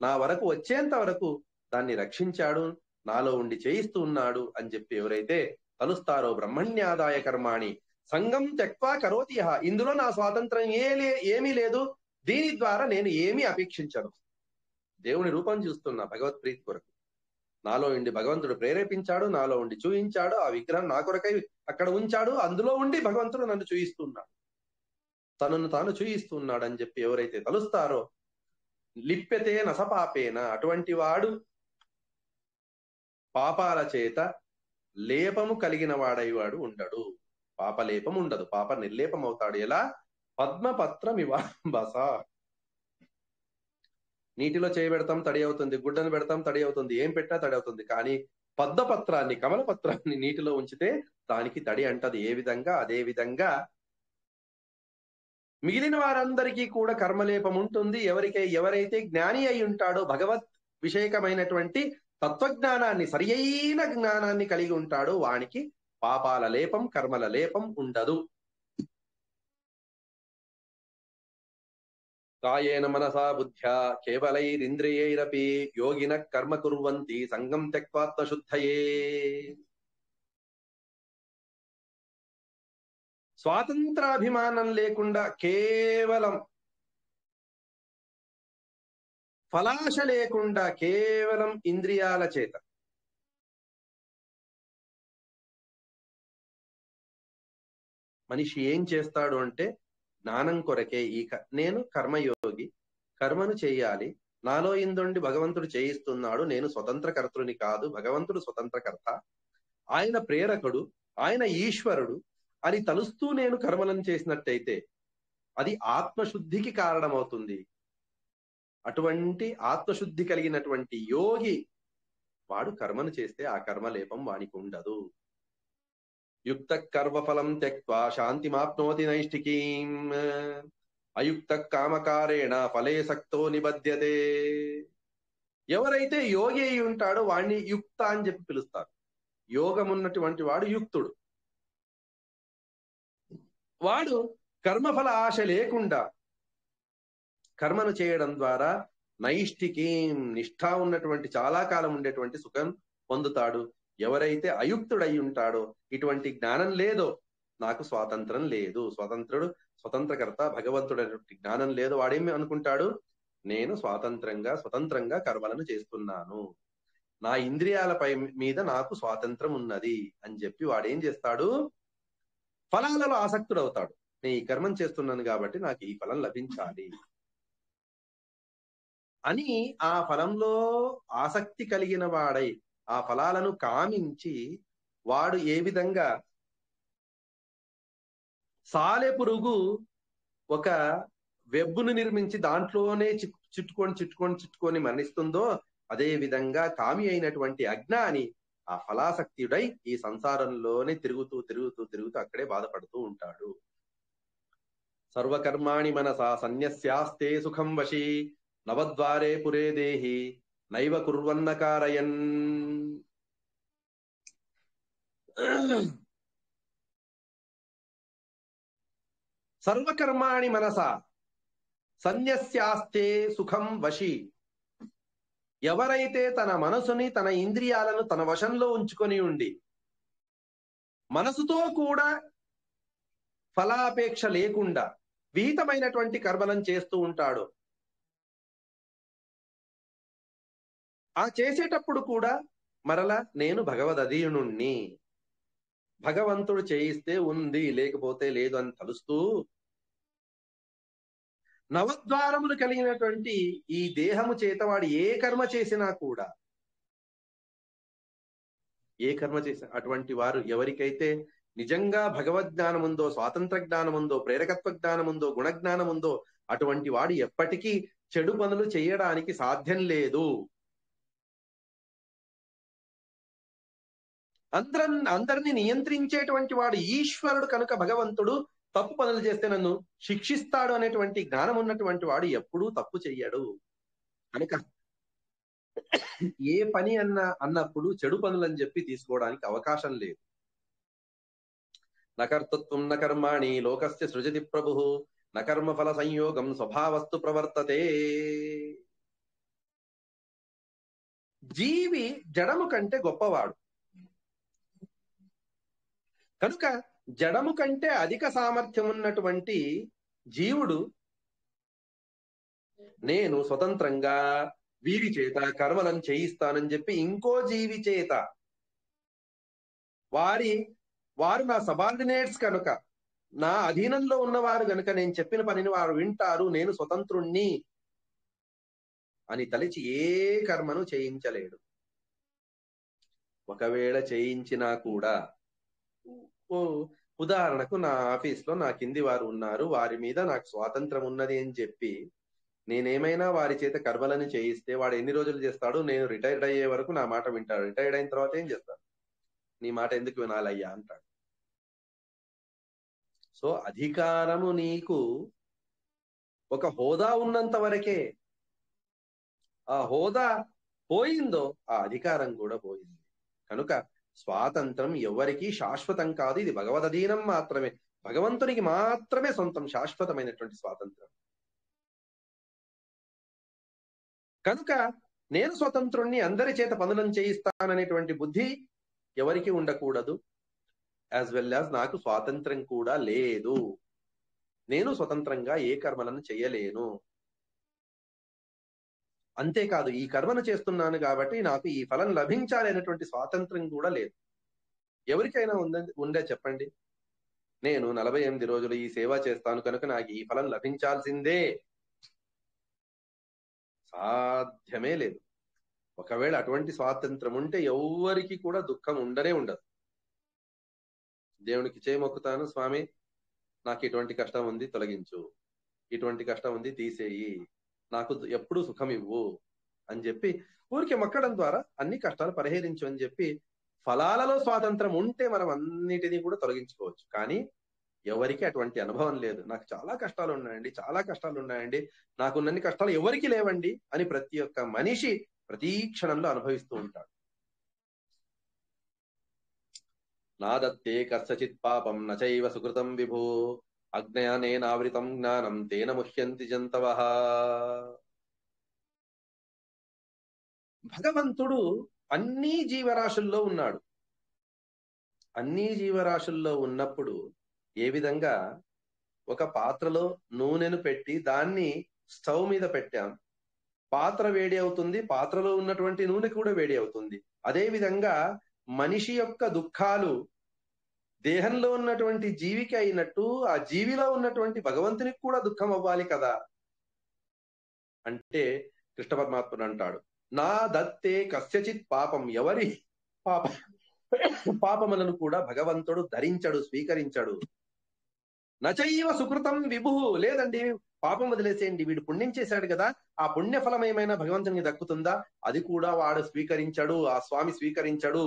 నా వరకు వచ్చేంత వరకు దాన్ని రక్షించాడు, నాలో ఉండి చేయిస్తూ ఉన్నాడు అని చెప్పి ఎవరైతే తలుస్తారో బ్రహ్మణ్యాదాయ కర్మాణి సంగం త్యక్వా కరోతి యః. ఇందులో నా స్వాతంత్రం ఏమీ లేదు, దీని ద్వారా నేను ఏమీ అపేక్షించను. దేవుని రూపం చూస్తున్నా భగవత్ ప్రీతి కొరకు. నాలో ఉండి భగవంతుడు ప్రేరేపించాడు, నాలో ఉండి చూయించాడు, ఆ విగ్రహం నా కొరకై అక్కడ ఉంచాడు, అందులో ఉండి భగవంతుడు నన్ను చూయిస్తున్నాడు, తనను తాను చూయిస్తున్నాడు అని చెప్పి ఎవరైతే తలుస్తారో లిప్యతే నసపాపేన, అటువంటి వాడు పాపాల చేత లేపము కలిగిన వాడైవాడు ఉండడు. పాపలేపం ఉండదు, పాప నిర్లేపం అవుతాడు. ఎలా? పద్మపత్రమివాంబస. నీటిలో చేయబెడతాం తడి అవుతుంది, గుడ్డను పెడతాం తడి అవుతుంది, ఏం పెట్టినా తడి అవుతుంది. కానీ పద్మపత్రాన్ని, కమలపత్రాన్ని నీటిలో ఉంచితే దానికి తడి అంటది. ఏ విధంగా? అదే విధంగా మిగిలిన వారందరికీ కూడా కర్మలేపం ఉంటుంది. ఎవరైతే జ్ఞాని అయి ఉంటాడో, భగవత్ విషయకమైనటువంటి తత్వజ్ఞానాన్ని, సరి అయిన జ్ఞానాన్ని కలిగి ఉంటాడో వానికి పాపాల లేపం, కర్మల లేపం ఉండదు. కాయేన మనసా బుద్ధ్యా కేవలైరింద్రియైరపి యోగినః కర్మ కుర్వంతి సంగం త్యక్త్వాత్మశుద్ధయే. స్వాతంత్రాభిమానం లేకుండా, కేవలం ఫలాశ లేకుండా, కేవలం ఇంద్రియాల చేత మనిషి ఏం చేస్తాడు అంటే, జ్ఞానం కొరకే నేను కర్మయోగి, కర్మను చేయాలి, నాలో ఇందుండి భగవంతుడు చేయిస్తున్నాడు, నేను స్వతంత్రకర్తృని కాదు, భగవంతుడు స్వతంత్రకర్త, ఆయన ప్రేరకుడు, ఆయన ఈశ్వరుడు అని తలుస్తూ నేను కర్మలను చేసినట్టయితే అది ఆత్మశుద్ధికి కారణమవుతుంది. అటువంటి ఆత్మశుద్ధి కలిగినటువంటి యోగి వాడు కర్మను చేస్తే ఆ కర్మలేపం వానికి ఉండదు. యుక్త కర్మఫలం త్యక్త్వా శాంతిమాప్నోతి నైష్ఠికీం అయుక్త కామకారేణ ఫలే సక్తో నిబధ్యతే. ఎవరైతే యోగి అయి ఉంటాడో వాడిని యుక్త అని చెప్పి పిలుస్తారు. యోగం ఉన్నటువంటి వాడు యుక్తుడు. వాడు కర్మఫల ఆశ లేకుండా కర్మను చేయడం ద్వారా నైష్ఠికీం, నిష్ఠా ఉన్నటువంటి, చాలా కాలం ఉండేటువంటి సుఖం పొందుతాడు. ఎవరైతే అయుక్తుడై ఉంటాడో, ఇటువంటి జ్ఞానం లేదో, నాకు స్వాతంత్రం లేదు, స్వతంత్రకర్త భగవంతుడైనటువంటి జ్ఞానం లేదు, వాడేమి అనుకుంటాడు? నేను స్వతంత్రంగా కర్మలను చేస్తున్నాను, నా ఇంద్రియాలపై మీద నాకు స్వాతంత్రం ఉన్నది అని చెప్పి వాడేం చేస్తాడు? ఫలాలలో ఆసక్తుడవుతాడు. నేను ఈ కర్మం చేస్తున్నాను కాబట్టి నాకు ఈ ఫలం లభించాలి అని ఆ ఫలంలో ఆసక్తి కలిగిన వాడై ఆ ఫలాలను కామించి వాడు ఏ విధంగా సాలెపురుగు ఒక వెబ్బును నిర్మించి దాంట్లోనే చుట్టుకొని మరణిస్తుందో, అదే విధంగా కామి అయినటువంటి అజ్ఞాని ఆ ఫలాసక్తుడై ఈ సంసారంలోనే తిరుగుతూ అక్కడే బాధపడుతూ ఉంటాడు. సర్వకర్మాణి మనసా సన్యస్యాస్తే సుఖం వశీ నవద్వారే పురే దేహి నైవ కుర్వన్న కారయన్. సర్వకర్మాణి మనసా సన్యస్యాస్తే సుఖం వశీ. ఎవరైతే తన మనసుని, తన ఇంద్రియాలను తన వశంలో ఉంచుకొని ఉండి మనసుతో కూడా ఫలాపేక్ష లేకుండా విహితమైనటువంటి కర్మలను చేస్తూ ఉంటాడు, ఆ చేసేటప్పుడు కూడా మరలా నేను భగవదధీనుణ్ణి, భగవంతుడు చేయిస్తే ఉంది లేకపోతే లేదు అని తలుస్తూ నవద్వారములు కలిగినటువంటి ఈ దేహము చేత వాడు ఏ కర్మ చేసినా కూడా, అటువంటి వారు ఎవరికైతే నిజంగా భగవద్జ్ఞానం ఉందో, స్వాతంత్ర జ్ఞానం ఉందో, ప్రేరకత్వ జ్ఞానం ఉందో, గుణజ్ఞానం ఉందో, అటువంటి వాడు ఎప్పటికీ చెడు పనులు చేయడానికి సాధ్యం లేదు. అందరిని నియంత్రించేటువంటి వాడు ఈశ్వరుడు కనుక భగవంతుడు తప్పు పనులు చేస్తే నన్ను శిక్షిస్తాడు అనేటువంటి జ్ఞానం ఉన్నటువంటి వాడు ఎప్పుడూ తప్పు చెయ్యడు. కనుక ఏ పని అన్నప్పుడు చెడు పనులు అని చెప్పి తీసుకోవడానికి అవకాశం లేదు. నకర్తృత్వం న కర్మాణి లోకస్య సృజతి ప్రభుః న కర్మఫల సంయోగం స్వభావస్తు ప్రవర్తతే. జీవి జడము కంటే గొప్పవాడు. కనుక జడము కంటే అధిక సామర్థ్యం ఉన్నటువంటి జీవుడు నేను స్వతంత్రంగా వీరి చేత కర్మలను చేయిస్తానని చెప్పి ఇంకో జీవి చేత, వారు నా సబార్డినేట్స్ కనుక, నా అధీనంలో ఉన్నవారు గనుక నేను చెప్పిన పనిని వారు వింటారు, నేను స్వతంత్రుణ్ణి అని తలిచి ఏ కర్మను చేయించలేడు. ఒకవేళ చేయించినా కూడా, ఉదాహరణకు నా ఆఫీస్లో నా కింది వారు ఉన్నారు, వారి మీద నాకు స్వాతంత్రం ఉన్నది అని చెప్పి నేనేమైనా వారి చేత కర్మలను చేయిస్తే వాడు ఎన్ని రోజులు చేస్తాడు? నేను రిటైర్డ్ అయ్యే వరకు నా మాట వింటాడు. రిటైర్డ్ అయిన తర్వాత ఏం చేస్తాడు? నీ మాట ఎందుకు వినాలయ్యా అంటాడు. సో అధికారము నీకు ఒక హోదా ఉన్నంత వరకే. ఆ హోదా పోయిందో ఆ అధికారం కూడా పోయింది. కనుక స్వాతంత్రం ఎవరికీ శాశ్వతం కాదు. ఇది భగవదధీనం మాత్రమే, భగవంతునికి మాత్రమే సొంతం శాశ్వతమైనటువంటి స్వాతంత్రం. కనుక నేను స్వతంత్రుణ్ణి, అందరి చేత పనులను చేయిస్తాననేటువంటి బుద్ధి ఎవరికి ఉండకూడదు. యాజ్ వెల్ యాజ్ నాకు స్వాతంత్రం కూడా లేదు, నేను స్వతంత్రంగా ఏ కర్మలను చేయలేను. అంతేకాదు ఈ కర్మను చేస్తున్నాను కాబట్టి నాకు ఈ ఫలం లభించాలి అనేటువంటి స్వాతంత్రం కూడా లేదు. ఎవరికైనా ఉండే చెప్పండి? నేను 48 రోజులు ఈ సేవ చేస్తాను కనుక నాకు ఈ ఫలం లభించాల్సిందే. సాధ్యమే లేదు. ఒకవేళ అటువంటి స్వాతంత్రం ఉంటే ఎవ్వరికి కూడా దుఃఖం ఉండనే ఉండదు. దేవునికి చేయమొక్కుతాను, స్వామి నాకు ఇటువంటి కష్టం ఉంది తొలగించు, ఇటువంటి కష్టం ఉంది తీసేయి, నాకు ఎప్పుడు సుఖం ఇవ్వు అని చెప్పి ఊరికి మొక్కడం ద్వారా అన్ని కష్టాలు పరిహరించు అని చెప్పి, ఫలాలలో స్వాతంత్రం ఉంటే మనం అన్నిటినీ కూడా తొలగించుకోవచ్చు. కానీ ఎవరికి అటువంటి అనుభవం లేదు. నాకు చాలా కష్టాలు ఉన్నాయండి, నాకున్నన్ని కష్టాలు ఎవరికి లేవండి అని ప్రతి ఒక్క మనిషి ప్రతి క్షణంలో అనుభవిస్తూ ఉంటాడు. నాదత్తే కస్యచిత్ పాపం నచైవ సుకృతం విభూ అజ్ఞానేనావృతం జ్ఞానం తేన ముహ్యంతి జంతవః. భగవంతుడు అన్ని జీవరాశుల్లో ఉన్నాడు. అన్ని జీవరాశుల్లో ఉన్నప్పుడు ఏ విధంగా ఒక పాత్రలో నూనెను పెట్టి దాన్ని స్టవ్ మీద పెట్టాం, పాత్ర వేడి అవుతుంది, పాత్రలో ఉన్నటువంటి నూనె కూడా వేడి అవుతుంది. అదే విధంగా మనిషి యొక్క దుఃఖాలు దేహంలో ఉన్నటువంటి జీవికి అయినట్టు ఆ జీవిలో ఉన్నటువంటి భగవంతునికి కూడా దుఃఖం అవ్వాలి కదా. అంటే కృష్ణ పరమాత్ముడు అంటాడు, నా దత్తే కస్యచిత్ పాపం, ఎవరి పాపములను కూడా భగవంతుడు ధరించడు, స్వీకరించడు. నచైవ సుకృతం విభు, లేదండి పాపం వదిలేసేయండి, వీడు పుణ్యం చేశాడు కదా, ఆ పుణ్యఫలం ఏమైనా భగవంతునికి దక్కుతుందా? అది కూడా వాడు స్వీకరించడు, ఆ స్వామి స్వీకరించడు.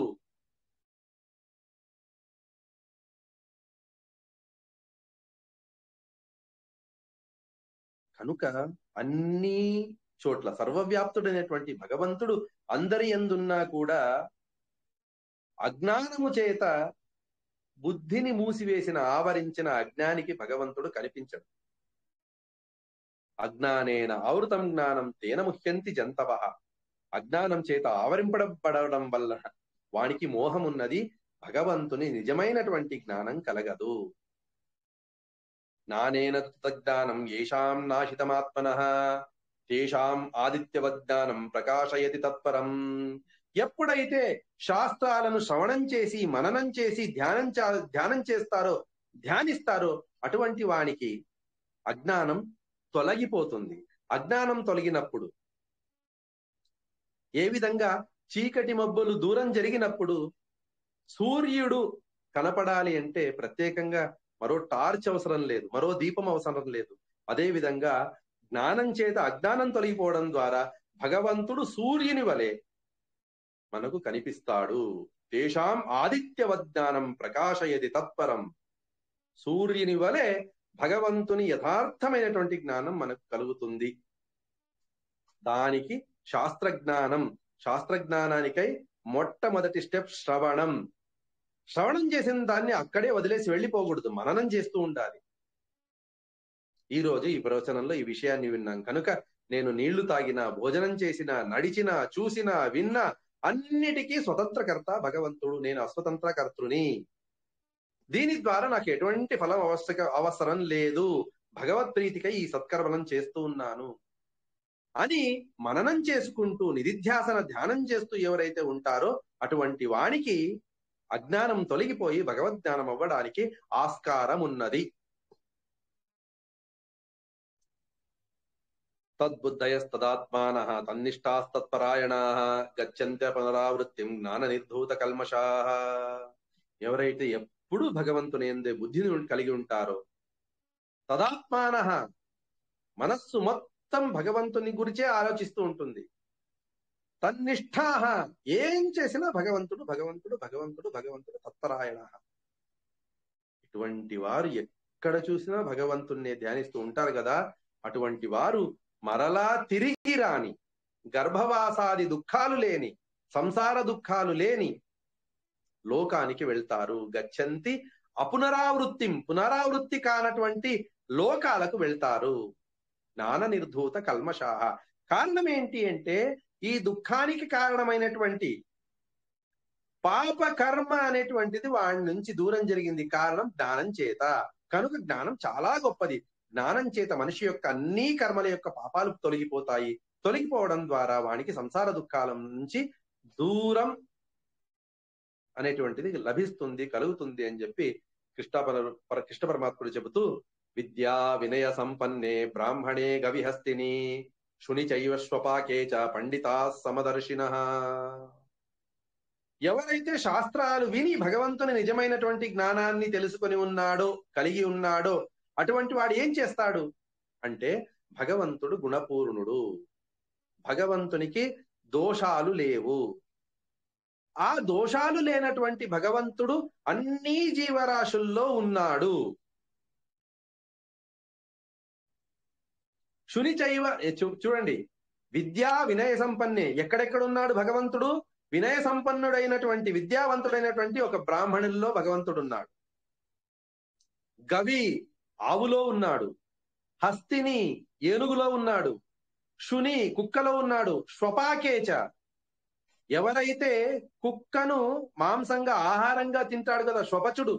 కనుక అన్ని చోట్ల సర్వవ్యాప్తుడైనటువంటి భగవంతుడు అందరి యందున్నా కూడా అజ్ఞానము చేత బుద్ధిని మూసివేసిన, ఆవరించిన అజ్ఞానికి భగవంతుడు కనిపించడు. అజ్ఞానేన ఆవృతం జ్ఞానం తేన ముహ్యంతి జంతవః. అజ్ఞానం చేత ఆవరింపబడడం వల్ల వానికి మోహం ఉన్నది, భగవంతుని నిజమైనటువంటి జ్ఞానం కలగదు. జ్ఞానేన తజ్ఞానం ఏషాం నాశితమాత్మనః తేషాం ఆదిత్యవజ్ఞానం ప్రకాశయతి తత్పరం. ఎప్పుడైతే శాస్త్రాలను శ్రవణం చేసి మననం చేసి ధ్యానం చేస్తారో, ధ్యానిస్తారో అటువంటి వానికి అజ్ఞానం తొలగిపోతుంది. అజ్ఞానం తొలగినప్పుడు ఏ విధంగా చీకటి మబ్బులు దూరం జరిగినప్పుడు సూర్యుడు కనపడాలి అంటే ప్రత్యేకంగా మరో టార్చ్ అవసరం లేదు, మరో దీపం అవసరం లేదు. అదే విధంగా జ్ఞానం చేత అజ్ఞానం తొలగిపోవడం ద్వారా భగవంతుడు సూర్యుని వలె మనకు కనిపిస్తాడు. తేషాం ఆదిత్యవజ్ఞానం ప్రకాశయతి తత్పరం. సూర్యుని వలె భగవంతుని యథార్థమైనటువంటి జ్ఞానం మనకు కలుగుతుంది. దానికి శాస్త్రజ్ఞానానికై మొట్టమొదటి స్టెప్ శ్రవణం. శ్రవణం చేసిన దాన్ని అక్కడే వదిలేసి వెళ్ళిపోకూడదు, మననం చేస్తూ ఉండాలి. ఈ రోజు ఈ ప్రవచనంలో ఈ విషయాన్ని విన్నాం కనుక నేను నీళ్లు తాగినా, భోజనం చేసినా, నడిచినా, చూసినా, విన్నా అన్నిటికీ స్వతంత్రకర్త భగవంతుడు, నేను అస్వతంత్రకర్తృని. దీని ద్వారా నాకు ఎటువంటి ఫలం అవసరం లేదు, భగవత్ ప్రీతికై ఈ సత్కర్మలను చేస్తూ ఉన్నాను అని మననం చేసుకుంటూ నిధిధ్యాసన ధ్యానం చేస్తూ ఎవరైతే ఉంటారో అటువంటి వానికి అజ్ఞానం తొలగిపోయి భగవద్జ్ఞానం అవ్వడానికి ఆస్కారం ఉన్నది. తద్బుద్ధయస్తదాత్మానః తన్నిష్టాస్తత్పరాయణాః గచ్చంత్య పునరావృత్తిం జ్ఞాన నిర్ధూత కల్మషాః. ఎవరైతే ఎప్పుడు భగవంతుని యందే బుద్ధిని కలిగి ఉంటారో, తదాత్మానః మనస్సు మొత్తం భగవంతుని గురించే ఆలోచిస్తూ ఉంటుంది, తన్నిష్టాః ఏం చేసినా భగవంతుడు భగవంతుడు భగవంతుడు భగవంతుడు తత్పరాయణాః. ఇటువంటి వారు ఎక్కడ చూసినా భగవంతుణ్ణి ధ్యానిస్తూ ఉంటారు కదా, అటువంటి వారు మరలా తిరిగి రాని, గర్భవాసాది దుఃఖాలు లేని, సంసార దుఃఖాలు లేని లోకానికి వెళ్తారు. గచ్చంతి అపునరావృత్తిం, పునరావృత్తి కానటువంటి లోకాలకు వెళ్తారు. జ్ఞాన నిర్ధూత కల్మషాః. కారణం ఏంటి అంటే ఈ దుఃఖానికి కారణమైనటువంటి పాప కర్మ అనేటువంటిది వాడి నుంచి దూరం జరిగింది. కారణం జ్ఞానం చేత. కనుక జ్ఞానం చాలా గొప్పది. జ్ఞానం చేత మనిషి యొక్క అన్ని కర్మల యొక్క పాపాలు తొలగిపోతాయి. తొలగిపోవడం ద్వారా వానికి సంసార దుఃఖాల నుంచి దూరం అనేటువంటిది లభిస్తుంది, కలుగుతుంది అని చెప్పి కృష్ణ పరమాత్ముడు చెబుతూ, విద్యా వినయ సంపన్నే బ్రాహ్మణే గవిహస్తిని శుని చైవ స్వపాకే చ పండితా సమదర్శినః. ఎవరైతే శాస్త్రాలు విని భగవంతుని నిజమైనటువంటి జ్ఞానాన్ని తెలుసుకొని ఉన్నాడో, కలిగి ఉన్నాడో, అటువంటి వాడు ఏం చేస్తాడు అంటే భగవంతుడు గుణపూర్ణుడు, భగవంతునికి దోషాలు లేవు. ఆ దోషాలు లేనటువంటి భగవంతుడు అన్ని జీవరాశుల్లో ఉన్నాడు. శుని చైవ, చూడండి, విద్యా వినయ సంపన్నే, ఎక్కడెక్కడున్నాడు భగవంతుడు? వినయ సంపన్నుడైనటువంటి విద్యావంతుడైనటువంటి ఒక బ్రాహ్మణుల్లో భగవంతుడు ఉన్నాడు. గవి ఆవులో ఉన్నాడు, హస్తిని ఏనుగులో ఉన్నాడు, శుని కుక్కలో ఉన్నాడు, శ్వపాకేచ ఎవరైతే కుక్కను మాంసంగా ఆహారంగా తింటాడు కదా శ్వపచుడు,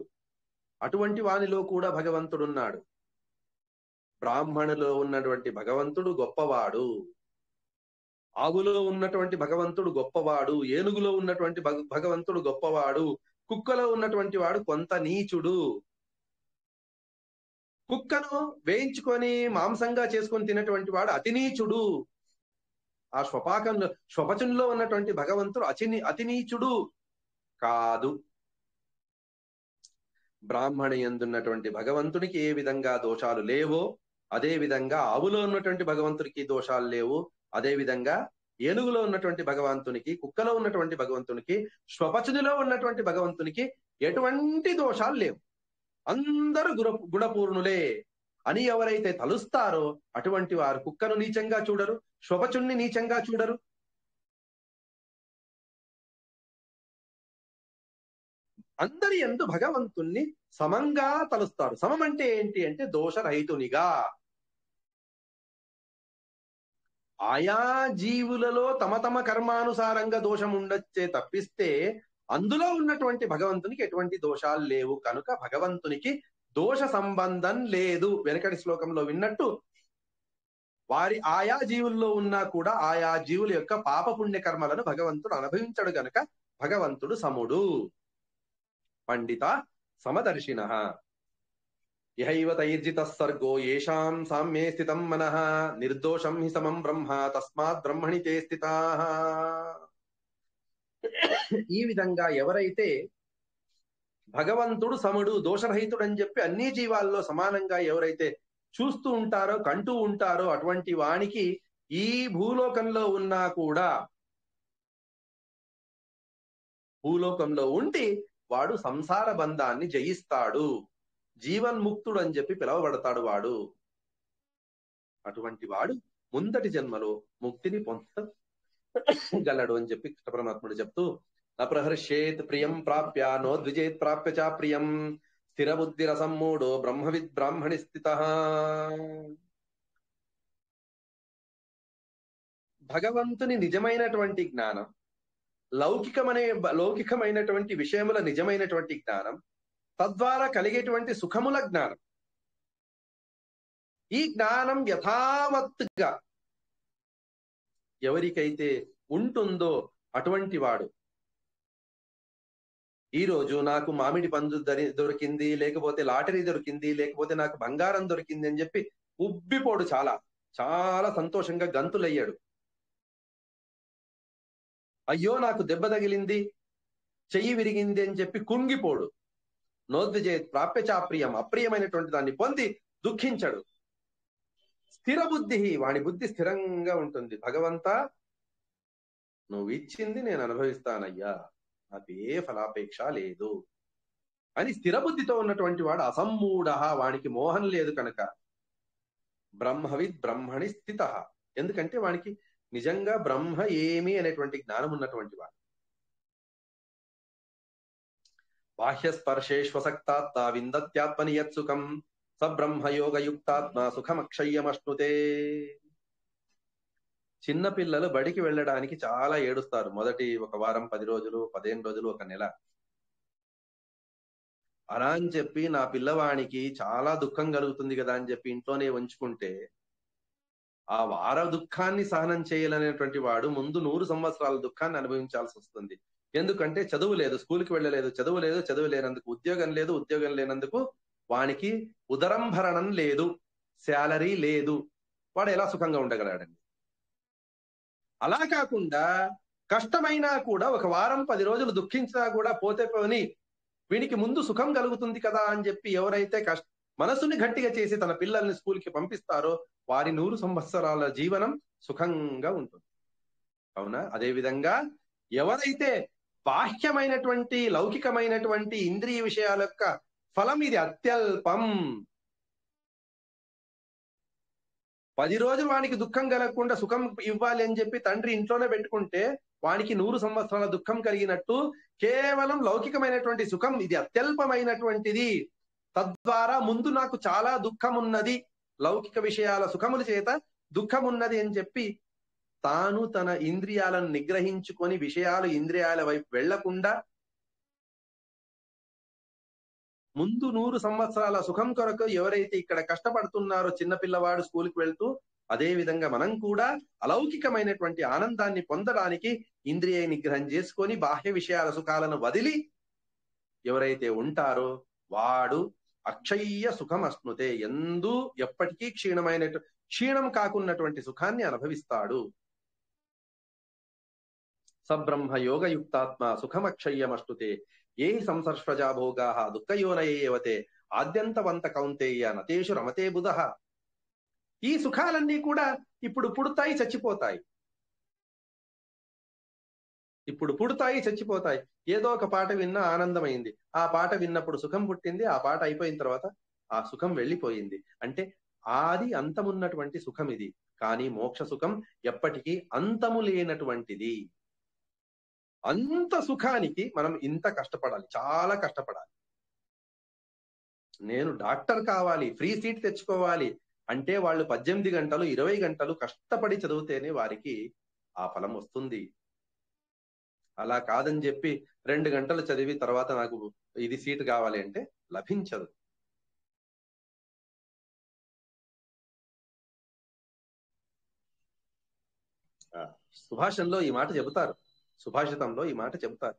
అటువంటి వానిలో కూడా భగవంతుడున్నాడు. బ్రాహ్మణులో ఉన్నటువంటి భగవంతుడు గొప్పవాడు, ఆవులో ఉన్నటువంటి భగవంతుడు గొప్పవాడు, ఏనుగులో ఉన్నటువంటి భగవంతుడు గొప్పవాడు, కుక్కలో ఉన్నటువంటి వాడు కొంత నీచుడు. కుక్కను వేయించుకొని మాంసంగా చేసుకొని తినటువంటి వాడు అతి నీచుడు. ఆ శ్వపచంలో ఉన్నటువంటి భగవంతుడు అతి నీచుడు కాదు. బ్రాహ్మణ యందున్నటువంటి భగవంతునికి ఏ విధంగా దోషాలు లేవో అదే విధంగా ఆవులో ఉన్నటువంటి భగవంతుడికి దోషాలు లేవు. అదే విధంగా ఏనుగులో ఉన్నటువంటి భగవంతునికి, కుక్కలో ఉన్నటువంటి భగవంతునికి, శ్వపచునిలో ఉన్నటువంటి భగవంతునికి ఎటువంటి దోషాలు లేవు. అందరూ గుణపూర్ణులే అని ఎవరైతే తలుస్తారో అటువంటి వారు కుక్కను నీచంగా చూడరు, శ్వపచుణ్ణి నీచంగా చూడరు. అందరి యందు భగవంతుణ్ణి సమంగా తలుస్తారు. సమం అంటే ఏంటి అంటే దోషరహితునిగా. ఆయా జీవులలో తమ తమ కర్మానుసారంగా దోషం ఉండొచ్చే తప్పిస్తే అందులో ఉన్నటువంటి భగవంతునికి ఎటువంటి దోషాలు లేవు. కనుక భగవంతునికి దోష సంబంధం లేదు. వెనకటి శ్లోకంలో విన్నట్టు వారి ఆయా జీవుల్లో ఉన్నా కూడా ఆయా జీవుల యొక్క పాప పుణ్య కర్మలను భగవంతుడు అనుభవించడు గనక భగవంతుడు సముడు. పండిత సమదర్శినః ఇహైవ తైర్జిత సర్గో యేషాం సామ్యే స్థితం మనః నిర్దోషం హి సమం బ్రహ్మ తస్మాత్ బ్రహ్మణి తే స్థితాః. ఈ విధంగా ఎవరైతే భగవంతుడు సముడు, దోషరహితుడు అని చెప్పి అన్ని జీవాల్లో సమానంగా ఎవరైతే చూస్తూ ఉంటారో, కంటూ ఉంటారో, అటువంటి వానికి ఈ భూలోకంలో ఉన్నా కూడా భూలోకంలో ఉండి వాడు సంసార బంధాన్ని జయిస్తాడు, జీవన్ముక్తుడు అని చెప్పి పిలవబడతాడు వాడు. అటువంటి వాడు ముందటి జన్మలో ముక్తిని పొందగలడు అని చెప్పి కృష్ణ పరమాత్ముడు చెప్తూ, నప్రహర్షేత్ ప్రియం ప్రాప్య నోద్విజేత్ ప్రాప్య చ ప్రియం స్థిరబుద్ధిరసమ్మూఢో బ్రహ్మవిద్ బ్రాహ్మణి స్థితః. భగవంతుని నిజమైనటువంటి జ్ఞానం, లౌకికమైనటువంటి విషయముల నిజమైనటువంటి జ్ఞానం, తద్వారా కలిగేటువంటి సుఖముల జ్ఞానం. ఈ జ్ఞానం యథావత్తుగా ఎవరికైతే ఉంటుందో అటువంటి వాడు ఈ రోజు నాకు మామిడి పండు దొరికింది, లేకపోతే లాటరీ దొరికింది, లేకపోతే నాకు బంగారం దొరికింది అని చెప్పి ఉబ్బిపోడు, చాలా చాలా సంతోషంగా గంతులయ్యాడు. అయ్యో నాకు దెబ్బ తగిలింది, చెయ్యి విరిగింది అని చెప్పి కుంగిపోడు. నోద్విజేత్ ప్రాప్య చాప్రియం, అప్రియమైనటువంటి దాన్ని పొంది దుఃఖించడు. స్థిర బుద్ధి, వాడి బుద్ధి స్థిరంగా ఉంటుంది. భగవంతా నువ్వు ఇచ్చింది నేను అనుభవిస్తానయ్యా, నాకు ఏ ఫలాపేక్ష లేదు అని స్థిర బుద్ధితో ఉన్నటువంటి వాడు అసమ్మూఢ, వానికి మోహం లేదు కనుక. బ్రహ్మవిద్ బ్రహ్మణి స్థిత, ఎందుకంటే వానికి నిజంగా బ్రహ్మ ఏమి అనేటువంటి జ్ఞానం ఉన్నటువంటి వాడు. బాహ్య స్పర్శేష్వసక్తాత్మ విందత్యాత్మని యత్సుఖం స బ్రహ్మయోగయుక్తాత్మ సుఖమక్షయ్యమశ్నుతే. చిన్న పిల్లలు బడికి వెళ్ళడానికి చాలా ఏడుస్తారు. మొదటి ఒక వారం, 10 రోజులు, 15 రోజులు, ఒక నెల. అలా అని చెప్పి నా పిల్లవానికి చాలా దుఃఖం కలుగుతుంది కదా అని చెప్పి ఇంట్లోనే ఉంచుకుంటే ఆ వార దుఃఖాన్ని సహనం చేయాలనేటువంటి వాడు ముందు 100 సంవత్సరాల దుఃఖాన్ని అనుభవించాల్సి వస్తుంది. ఎందుకంటే చదువు లేదు, స్కూల్కి వెళ్ళలేదు, చదువు లేదు, చదువు లేనందుకు ఉద్యోగం లేదు, ఉద్యోగం లేనందుకు వానికి ఉదరంభరణం లేదు, శాలరీ లేదు. వాడు ఎలా సుఖంగా ఉండగలడండి? అలా కాకుండా కష్టమైనా కూడా ఒక వారం 10 రోజులు దుఃఖించినా కూడా పోతే పోని వీనికి ముందు సుఖం కలుగుతుంది కదా అని చెప్పి ఎవరైతే మనసుని గట్టిగా చేసి తన పిల్లల్ని స్కూల్కి పంపిస్తారో వారి 100 సంవత్సరాల జీవనం సుఖంగా ఉంటుంది. అవునా? అదే విధంగా ఎవరైతే బాహ్యమైనటువంటి లౌకికమైనటువంటి ఇంద్రియ విషయాల యొక్క ఫలం ఇది అత్యల్పం, 10 రోజులు వానికి దుఃఖం కలగకుండా సుఖం ఇవ్వాలి అని చెప్పి తండ్రి ఇంట్లోనే పెట్టుకుంటే వానికి 100 సంవత్సరాల దుఃఖం కలిగినట్టు. కేవలం లౌకికమైనటువంటి సుఖం ఇది అత్యల్పమైనటువంటిది. తద్వారా ముందు నాకు చాలా దుఃఖం ఉన్నది, లౌకిక విషయాల సుఖముల చేత దుఃఖం ఉన్నది అని చెప్పి తాను తన ఇంద్రియాలను నిగ్రహించుకొని విషయాలు ఇంద్రియాల వైపు వెళ్లకుండా ముందు 100 సంవత్సరాల సుఖం కొరకు ఎవరైతే ఇక్కడ కష్టపడుతున్నారో చిన్నపిల్లవాడు స్కూల్కి వెళ్తూ, అదే విధంగా మనం కూడా అలౌకికమైనటువంటి ఆనందాన్ని పొందడానికి ఇంద్రియ నిగ్రహం చేసుకొని బాహ్య విషయాల సుఖాలను వదిలి ఎవరైతే ఉంటారో వాడు అక్షయ్య సుఖం అశ్నుతే, ఎందు ఎప్పటికీ క్షీణం కాకున్నటువంటి సుఖాన్ని అనుభవిస్తాడు. సబ్రహ్మ యోగయుక్తాత్మ సుఖమక్షయ్యమశ్నుతే ఏ సంసర్షజా భోగా దుఃఖయోనయేవతే ఆద్యంతవంత కౌంతేయ నతేషు రమతే బుధః. ఈ సుఖాలన్నీ కూడా ఇప్పుడు పుడతాయి, చచ్చిపోతాయి. ఇప్పుడు పుడతాయి, చచ్చిపోతాయి. ఏదో ఒక పాట విన్నా ఆనందమైంది, ఆ పాట విన్నప్పుడు సుఖం పుట్టింది, ఆ పాట అయిపోయిన తర్వాత ఆ సుఖం వెళ్ళిపోయింది. అంటే ఆది అంతమున్నటువంటి సుఖం ఇది. కానీ మోక్ష సుఖం ఎప్పటికీ అంతము లేనటువంటిది. అంత సుఖానికి మనం ఇంత కష్టపడాలి, చాలా కష్టపడాలి. నేను డాక్టర్ కావాలి, ఫ్రీ సీట్ తెచ్చుకోవాలి అంటే వాళ్ళు 18 గంటలు 20 గంటలు కష్టపడి చదివితేనే వారికి ఆ ఫలం వస్తుంది. అలా కాదని చెప్పి 2 గంటలు చదివి తర్వాత నాకు ఇది సీట్ కావాలి అంటే లభించదు. సుభాషంలో ఈ మాట చెబుతారు, సుభాషితంలో ఈ మాట చెబుతారు.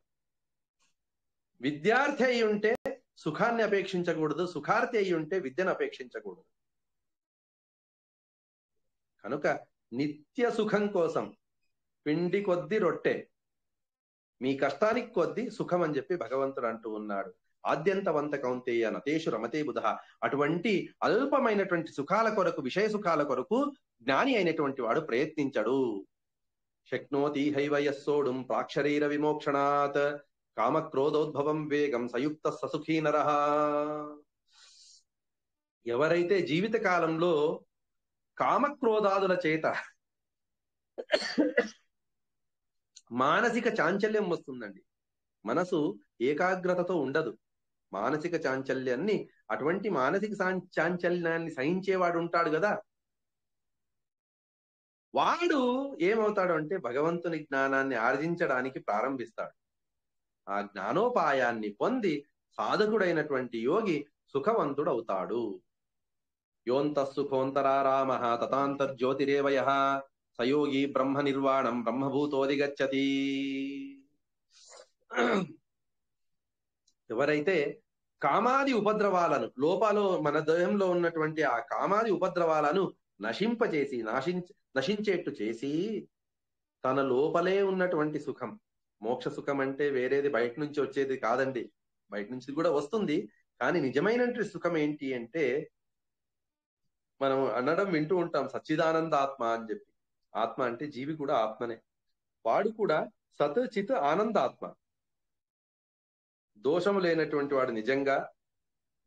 విద్యార్థి అయి ఉంటే సుఖాన్ని అపేక్షించకూడదు, సుఖార్థి అయి ఉంటే విద్యను అపేక్షించకూడదు. కనుక నిత్య సుఖం కోసం పిండి కొద్ది రొట్టె, మీ కష్టానికి కొద్ది సుఖం అని చెప్పి భగవంతుడు అంటూ ఉన్నాడు. ఆద్యంతవంత కౌంతేయ నతేషు రమతే బుధః. అటువంటి అల్పమైనటువంటి సుఖాల కొరకు, విషయ సుఖాల కొరకు జ్ఞాని అయినటువంటి వాడు ప్రయత్నించడు. శక్నోతి హైవయస్సోడుం ప్రాక్షరీర విమోక్షణాత్ కామక్రోధోద్భవం వేగం సయుక్త ససుఖీ నరః. ఎవరైతే జీవిత కాలంలో కామక్రోధాదుల చేత మానసిక చాంచల్యం వస్తుందండి, మనసు ఏకాగ్రతతో ఉండదు, మానసిక చాంచల్యాన్ని, అటువంటి మానసిక చాంచల్యాన్ని సహించేవాడు ఉంటాడు కదా, వాడు ఏమవుతాడు అంటే భగవంతుని జ్ఞానాన్ని ఆర్జించడానికి ప్రారంభిస్తాడు. ఆ జ్ఞానోపాయాన్ని పొంది సాధకుడైనటువంటి యోగి సుఖవంతుడవుతాడు. యోంతఃసుఖోంతరారామ తతాంతర్జ్యోతిరేవయ సయోగి బ్రహ్మ నిర్వాణం బ్రహ్మభూతోదిగచ్చతి. ఎవరైతే కామాది ఉపద్రవాలను, లోపాలు మన దేహంలో ఉన్నటువంటి ఆ కామాది ఉపద్రవాలను నశింపచేసి నశించేట్టు చేసి తన లోపలే ఉన్నటువంటి సుఖం, మోక్ష సుఖం అంటే వేరేది బయట నుంచి వచ్చేది కాదండి, బయట నుంచి కూడా వస్తుంది. కానీ నిజమైనటువంటి సుఖం ఏంటి అంటే, మనం అనడం వింటూ ఉంటాం సచ్చిదానంద ఆత్మ అని చెప్పి. ఆత్మ అంటే జీవి కూడా ఆత్మనే, వాడు కూడా సత్ చిత్ ఆనందాత్మ, దోషము లేనటువంటి వాడు నిజంగా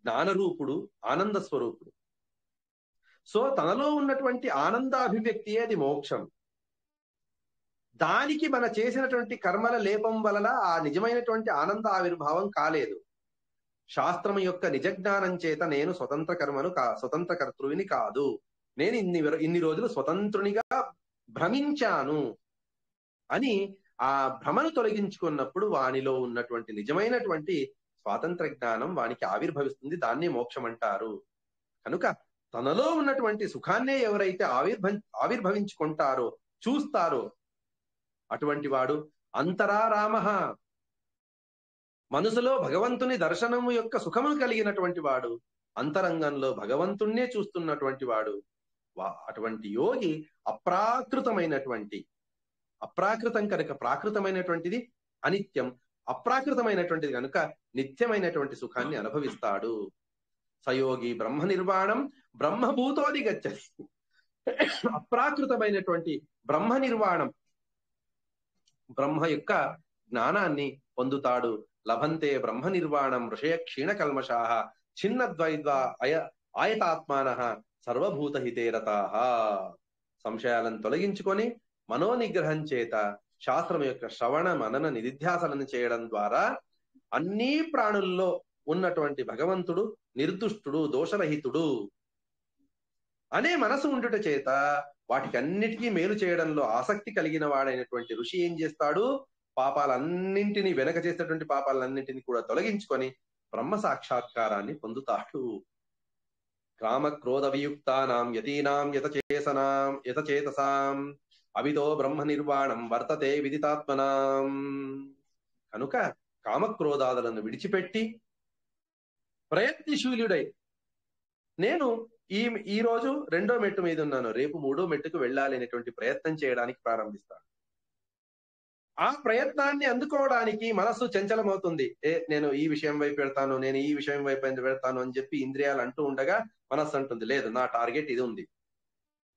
జ్ఞానరూపుడు, ఆనంద స్వరూపుడు. సో తనలో ఉన్నటువంటి ఆనందాభివ్యక్తి అది మోక్షం. దానికి మన చేసినటువంటి కర్మల లేపం వలన ఆ నిజమైనటువంటి ఆనంద ఆవిర్భావం కాలేదు. శాస్త్రం యొక్క నిజజ్ఞానం చేత నేను స్వతంత్ర కర్మను స్వతంత్ర కర్తృవిని కాదు, నేను ఇన్ని రోజులు స్వతంత్రునిగా భ్రమించాను అని ఆ భ్రమను తొలగించుకున్నప్పుడు వానిలో ఉన్నటువంటి నిజమైనటువంటి స్వాతంత్ర జ్ఞానం వానికి ఆవిర్భవిస్తుంది. దాన్నే మోక్షం అంటారు. కనుక తనలో ఉన్నటువంటి సుఖాన్నే ఎవరైతే ఆవిర్భవించుకుంటారో, చూస్తారో, అటువంటి వాడు అంతరారామ, మనసులో భగవంతుని దర్శనము యొక్క సుఖము కలిగినటువంటి వాడు, అంతరంగంలో భగవంతుణ్ణే చూస్తున్నటువంటి వాడు. అటువంటి యోగి అప్రాకృతమైనటువంటి, అప్రాకృతం కనుక ప్రాకృతమైనటువంటిది అనిత్యం, అప్రాకృతమైనటువంటిది కనుక నిత్యమైనటువంటి సుఖాన్ని అనుభవిస్తాడు. సయోగి బ్రహ్మ నిర్వాణం బ్రహ్మభూతోది గచ్చతి. అప్రాకృతమైనటువంటి బ్రహ్మ నిర్వాణం, బ్రహ్మ యొక్క జ్ఞానాన్ని పొందుతాడు. లభంతే బ్రహ్మ నిర్వాణం ఋషయ క్షీణ కల్మషాః ఛిన్నద్వైద్వా ఆయతాత్మానః సర్వభూత హితేరతాః. సంశయాలను తొలగించుకొని మనోనిగ్రహం చేత శాస్త్రం యొక్క శ్రవణ మనన నిధిధ్యాసలను చేయడం ద్వారా అన్ని ప్రాణుల్లో ఉన్నటువంటి భగవంతుడు నిర్దుష్టుడు, దోషరహితుడు అనే మనసు ఉండుట చేత వాటికి అన్నిటికీ మేలు చేయడంలో ఆసక్తి కలిగిన వాడైనటువంటి ఋషి ఏం చేస్తాడు, పాపాలన్నింటినీ, వెనక చేసినటువంటి పాపాలన్నింటినీ కూడా తొలగించుకొని బ్రహ్మ సాక్షాత్కారాన్ని పొందుతాడు. కామ క్రోధ వియుక్తానాం యతీనాం యతచేతసాం అవిదో బ్రహ్మ నిర్వాణం వర్తతే విదితాత్మనాం. కనుక కామక్రోధాదులను విడిచిపెట్టి ప్రయత్నశీలుడై, నేను ఈ రోజు 2వ మెట్టు మీద ఉన్నాను, రేపు 3వ మెట్టుకు వెళ్ళాలి అనేటువంటి ప్రయత్నం చేయడానికి ప్రారంభిస్తాడు. ఆ ప్రయత్నాన్ని అందుకోవడానికి మనస్సు చంచలమవుతుంది. నేను ఈ విషయం వైపు పెడతాను, నేను ఈ విషయం వైపు పెడతాను అని చెప్పి ఇంద్రియాలు అంటూ ఉండగా మనస్సు అంటుంది, లేదు నా టార్గెట్ ఇది ఉంది,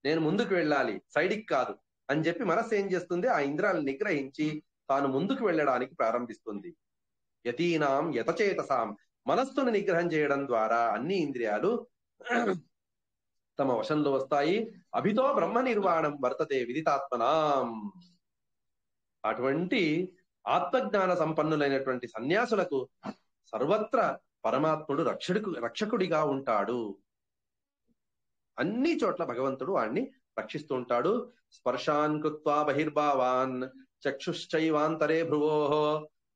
నేను ముందుకు వెళ్ళాలి, సైడ్కి కాదు అని చెప్పి మనస్సు ఏం చేస్తుంది, ఆ ఇంద్రియాలను నిగ్రహించి తాను ముందుకు వెళ్ళడానికి ప్రారంభిస్తుంది. యతీనాం యతచేతసాం, మనస్సును నిగ్రహం చేయడం ద్వారా అన్ని ఇంద్రియాలు తమ వశంలో వస్తాయి. అభితో బ్రహ్మ నిర్వాణం వర్తతే విదితాత్మనాం. అటువంటి ఆత్మజ్ఞాన సంపన్నులైనటువంటి సన్యాసులకు సర్వత్ర పరమాత్ముడు రక్షకుడిగా ఉంటాడు. అన్ని చోట్ల భగవంతుడు వాణ్ణి రక్షిస్తూ ఉంటాడు. స్పర్శాన్ కృత్వా బహిర్భావాన్ చక్షుశ్చైవాంతరే భ్రువోః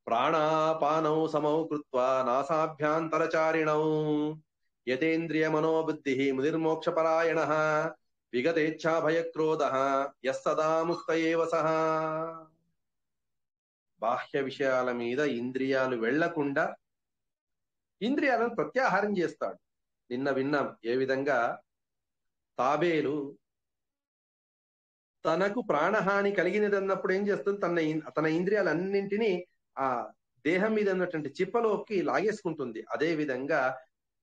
ప్రాణాపానౌ సమౌ కృత్వా నాసాభ్యాంతరచారిణౌ యతేంద్రియ మనోబుద్ధి మునిర్మోక్షపరాయణః విగతేచ్ఛా భయక్రోధః యస్సదా ముక్త ఏవ సః. బాహ్య విషయాల మీద ఇంద్రియాలు వెళ్లకుండా ఇంద్రియాలను ప్రత్యాహారం చేస్తాడు. నిన్న విన్నాం ఏ విధంగా తాబేలు తనకు ప్రాణహాని కలిగినదన్నప్పుడు ఏం చేస్తుంది, తన ఇంద్రియాలన్నింటినీ ఆ దేహం మీద ఉన్నటువంటి చిప్పలోకి లాగేసుకుంటుంది. అదే విధంగా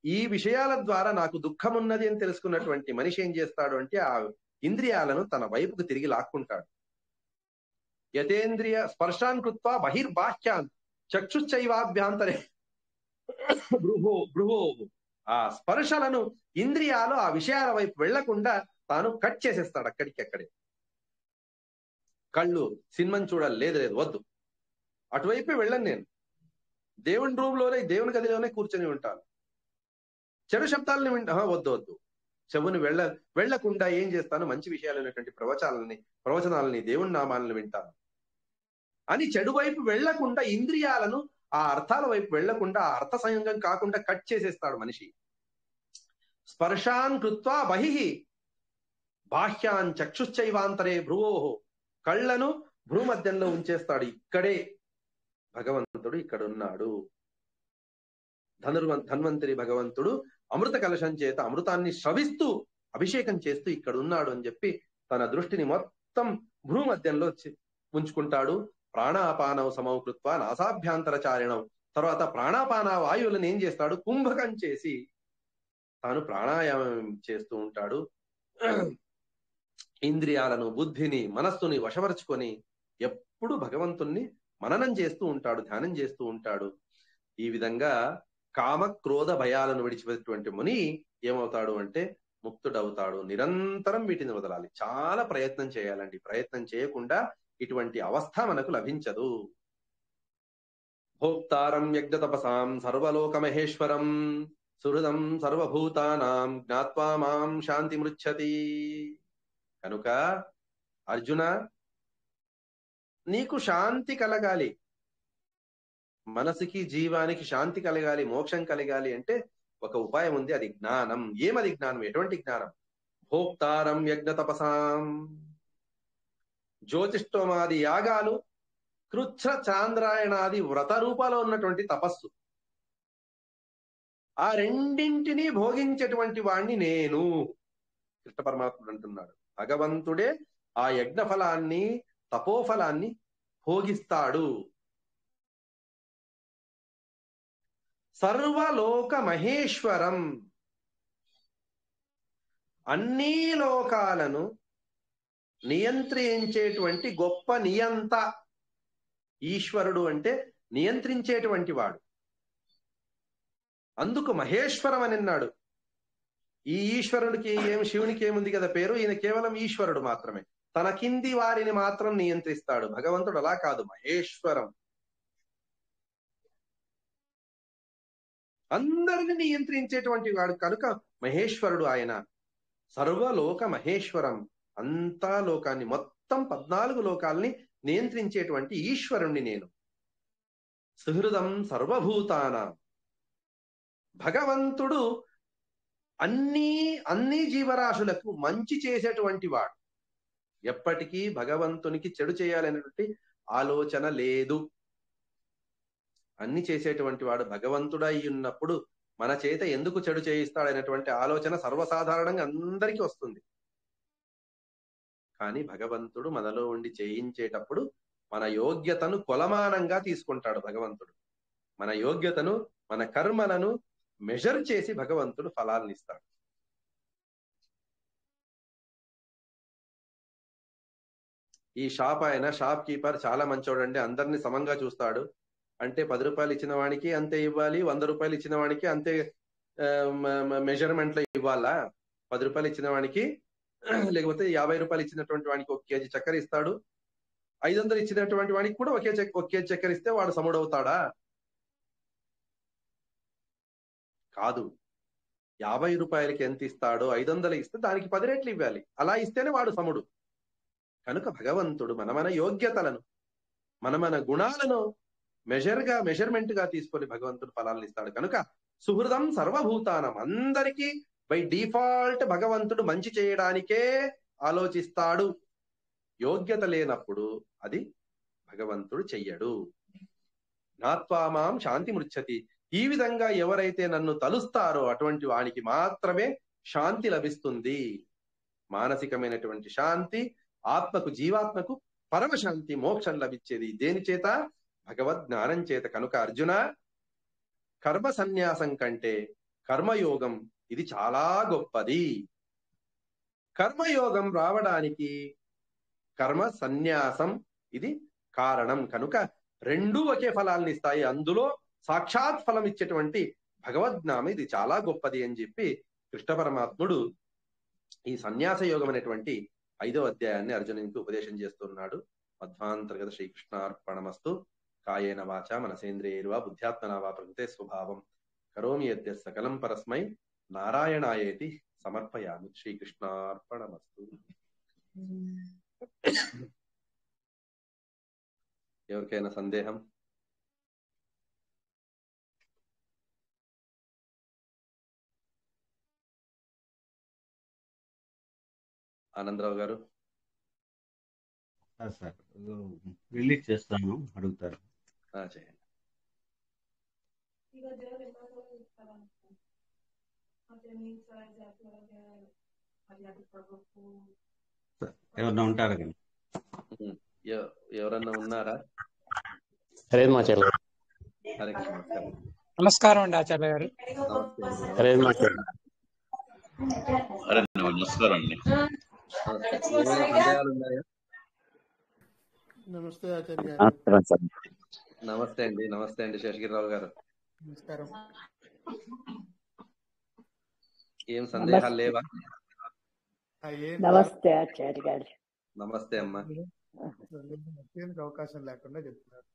ఈ విషయాల ద్వారా నాకు దుఃఖం ఉన్నది అని తెలుసుకున్నటువంటి మనిషి ఏం చేస్తాడు అంటే ఆ ఇంద్రియాలను తన వైపుకు తిరిగి లాక్కుంటాడు. యతేంద్రియ స్పర్శాన్ కృత్వా బహిర్బాహ్యాన్ చక్షుశ్చైవాభ్యాంతరే భ్రువో. ఆ స్పర్శలను ఇంద్రియాలు ఆ విషయాల వైపు వెళ్లకుండా తాను కట్ చేసేస్తాడు అక్కడికక్కడే. కళ్ళు సినిమాని చూడాలి, లేదు వద్దు, అటువైపే వెళ్ళను, నేను దేవుని రూమ్లోనే దేవుని గదిలోనే కూర్చొని ఉంటాను. చెడు శబ్దాలను వద్దు, చెవుని వెళ్లకుండా ఏం చేస్తాను, మంచి విషయాలైనటువంటి ప్రవచనాలని దేవుని నామాలను వింటాను అని చెడు వైపు వెళ్లకుండా ఇంద్రియాలను ఆ అర్థాల వైపు వెళ్లకుండా, ఆ అర్థ సంయోగం కాకుండా కట్ చేసేస్తాడు మనిషి. స్పర్శాన్ కృత్వా బహిః బాహ్యాన్ చక్షుశ్చైవాంతరే భ్రువోః. కళ్ళను భ్రూమధ్యంలో ఉంచేస్తాడు. ఇక్కడే భగవంతుడు ఇక్కడున్నాడు. ధన్వంతరి భగవంతుడు అమృత కలశం చేత అమృతాన్ని స్రవిస్తూ అభిషేకం చేస్తూ ఇక్కడ ఉన్నాడు అని చెప్పి తన దృష్టిని మొత్తం భ్రూమధ్యంలో ఉంచుకుంటాడు. ప్రాణాపానవ సమౌకృత్వ నాసాభ్యాంతరచారిణం. తర్వాత ప్రాణాపాన వాయువులను ఏం చేస్తాడు? కుంభకం చేసి తాను ప్రాణాయామం చేస్తూ ఉంటాడు. ఇంద్రియాలను, బుద్ధిని, మనస్సుని వశపరుచుకొని ఎప్పుడు భగవంతుణ్ణి మననం చేస్తూ ఉంటాడు, ధ్యానం చేస్తూ ఉంటాడు. ఈ విధంగా కామ క్రోధ భయాలను విడిచిపెట్టినటువంటి ముని ఏమవుతాడు అంటే ముక్తుడవుతాడు. నిరంతరం వీటిని వదలాలి. చాలా ప్రయత్నం చేయాలండి. ప్రయత్నం చేయకుండా ఇటువంటి అవస్థ మనకు లభించదు. భోక్తారం యజ్ఞ తపసాం సర్వలోక మహేశ్వరం సుహృదం సర్వభూతానాం జ్ఞాత్వా మాం శాంతి మృచ్చతి. కనుక అర్జున, నీకు శాంతి కలగాలి, మనసుకి జీవానికి శాంతి కలగాలి, మోక్షం కలగాలి అంటే ఒక ఉపాయం ఉంది. అది జ్ఞానం. ఏమది జ్ఞానం? ఎటువంటి జ్ఞానం? భోక్తారం యజ్ఞ తపసాం. జ్యోతిష్టోమాది యాగాలు, కృచ్ఛ చాంద్రాయణాది వ్రత రూపాలో ఉన్నటువంటి తపస్సు, ఆ రెండింటినీ భోగించేటువంటి వాణ్ణి నేను. కృష్ణ పరమాత్ముడు అంటున్నాడు. భగవంతుడే ఆ యజ్ఞ ఫలాన్ని, తపోఫలాన్ని భోగిస్తాడు. సర్వలోక మహేశ్వరం. అన్ని లోకాలను నియంత్రించేటువంటి గొప్ప నియంత. ఈశ్వరుడు అంటే నియంత్రించేటువంటి వాడు. అందుకు మహేశ్వరం అని అన్నాడు. ఈ ఈశ్వరుడికి శివునికి ఏముంది కదా పేరు? ఈయన కేవలం ఈశ్వరుడు మాత్రమే. తన కింది వారిని మాత్రం నియంత్రిస్తాడు. భగవంతుడు అలా కాదు, మహేశ్వరం. అందరిని నియంత్రించేటువంటి వాడు కనుక మహేశ్వరుడు ఆయన. సర్వలోక మహేశ్వరం. అంతా లోకాన్ని, మొత్తం 14 లోకాల్ని నియంత్రించేటువంటి ఈశ్వరుణ్ణి నేను. సుహృదం సర్వభూతానాం. భగవంతుడు అన్ని జీవరాశులకు మంచి చేసేటువంటి వాడు. ఎప్పటికీ భగవంతునికి చెడు చేయాలనేటువంటి ఆలోచన లేదు. అన్ని చేసేటువంటి వాడు భగవంతుడై ఉన్నప్పుడు మన చేత ఎందుకు చెడు చేయిస్తాడనేటువంటి ఆలోచన సర్వసాధారణంగా అందరికీ వస్తుంది. కానీ భగవంతుడు మనలో ఉండి చేయించేటప్పుడు మన యోగ్యతను కొలమానంగా తీసుకుంటాడు. భగవంతుడు మన యోగ్యతను, మన కర్మలను మెజర్ చేసి భగవంతుడు ఫలాలను ఇస్తాడు. ఈ షాప్ కీపర్ చాలా మంచోడండి, అందరినీ సమంగా చూస్తాడు. అంటే 10 రూపాయలు ఇచ్చిన వాడికి అంతే ఇవ్వాలి, 100 రూపాయలు ఇచ్చిన వాడికి అంతే మెజర్మెంట్ లో ఇవ్వాలా? 10 రూపాయలు ఇచ్చిన వాడికి, లేకపోతే 50 రూపాయలు ఇచ్చినటువంటి వాడికి 1 కేజీ చక్కెర ఇస్తాడు, 500 ఇచ్చినటువంటి వాడికి కూడా ఒక కేజీ చక్కెర ఇస్తే వాడు సముడవుతాడా? కాదు. 50 రూపాయలకి ఎంత ఇస్తాడో 500 ఇస్తే దానికి 10 రెట్లు ఇవ్వాలి. అలా ఇస్తేనే వాడు సముడు. కనుక భగవంతుడు మన యోగ్యతలను, మన గుణాలను మెజర్మెంట్ గా తీసుకొని భగవంతుడు ఫలాలను ఇస్తాడు. కనుక సుహృదం సర్వభూతానం. అందరికీ బై డిఫాల్ట్ భగవంతుడు మంచి చేయడానికే ఆలోచిస్తాడు. యోగ్యత లేనప్పుడు అది భగవంతుడు చెయ్యడు. జ్ఞాత్వా మాం శాంతి మృచ్చతి. ఈ విధంగా ఎవరైతే నన్ను తలుస్తారో అటువంటి వానికి మాత్రమే శాంతి లభిస్తుంది. మానసికమైనటువంటి శాంతి, ఆత్మకు, జీవాత్మకు పరమశాంతి, మోక్షం లభించేది దేని చేత? భగవద్ జ్ఞానం చేత. కనుక అర్జున, కర్మ సన్యాసం కంటే కర్మయోగం ఇది చాలా గొప్పది. కర్మయోగం రావడానికి కర్మ సన్యాసం ఇది కారణం. కనుక రెండూ ఒకే ఫలాలను ఇస్తాయి. అందులో సాక్షాత్ ఫలం ఇచ్చేటువంటి భగవద్జ్ఞానం ఇది చాలా గొప్పది అని చెప్పి కృష్ణ పరమాత్ముడు ఈ సన్యాస యోగం అనేటువంటి 5వ అధ్యాయాన్ని అర్జునునికి ఉపదేశం చేస్తున్నాడు. మధ్వాంతర్గత శ్రీకృష్ణార్పణమస్తు. కాయేన వాచ మనసేంద్రియైర్వా బుద్ధ్యాత్మనా వా ప్రకృతే స్వభావం కరోమి యద్యత్ సకలం పరస్మై నారాయణాయేతి సమర్పయామి. శ్రీకృష్ణార్పణమస్తు. ఎవరికైనా సందేహం? ఆనందరావు గారు. సార్ రిలీజ్ చేస్తాను, అడుగుతారు. చేయండి. ఎవరన్నా ఉంటారా కానీ? ఎవరన్నా ఉన్నారా? హరే మాచార్య గారు. హరే కృష్ణ. నమస్కారం. నమస్కారం అండి ఆచార్య గారు. హరే మాచార్య. అరే నమస్కారం అండి. ఏమైనా సందేహాలు ఉన్నాయా? నమస్తే ఆచార్య గారు. నమస్కారం సార్. నమస్తే అండి. నమస్తే అండి శేషగిరిరావు గారు. నమస్కారం. ఏం సందేహాలు లేవా? నమస్తే ఆచార్య గారు. నమస్తే అమ్మా. అవకాశం లేకుండా చెప్తున్నారు.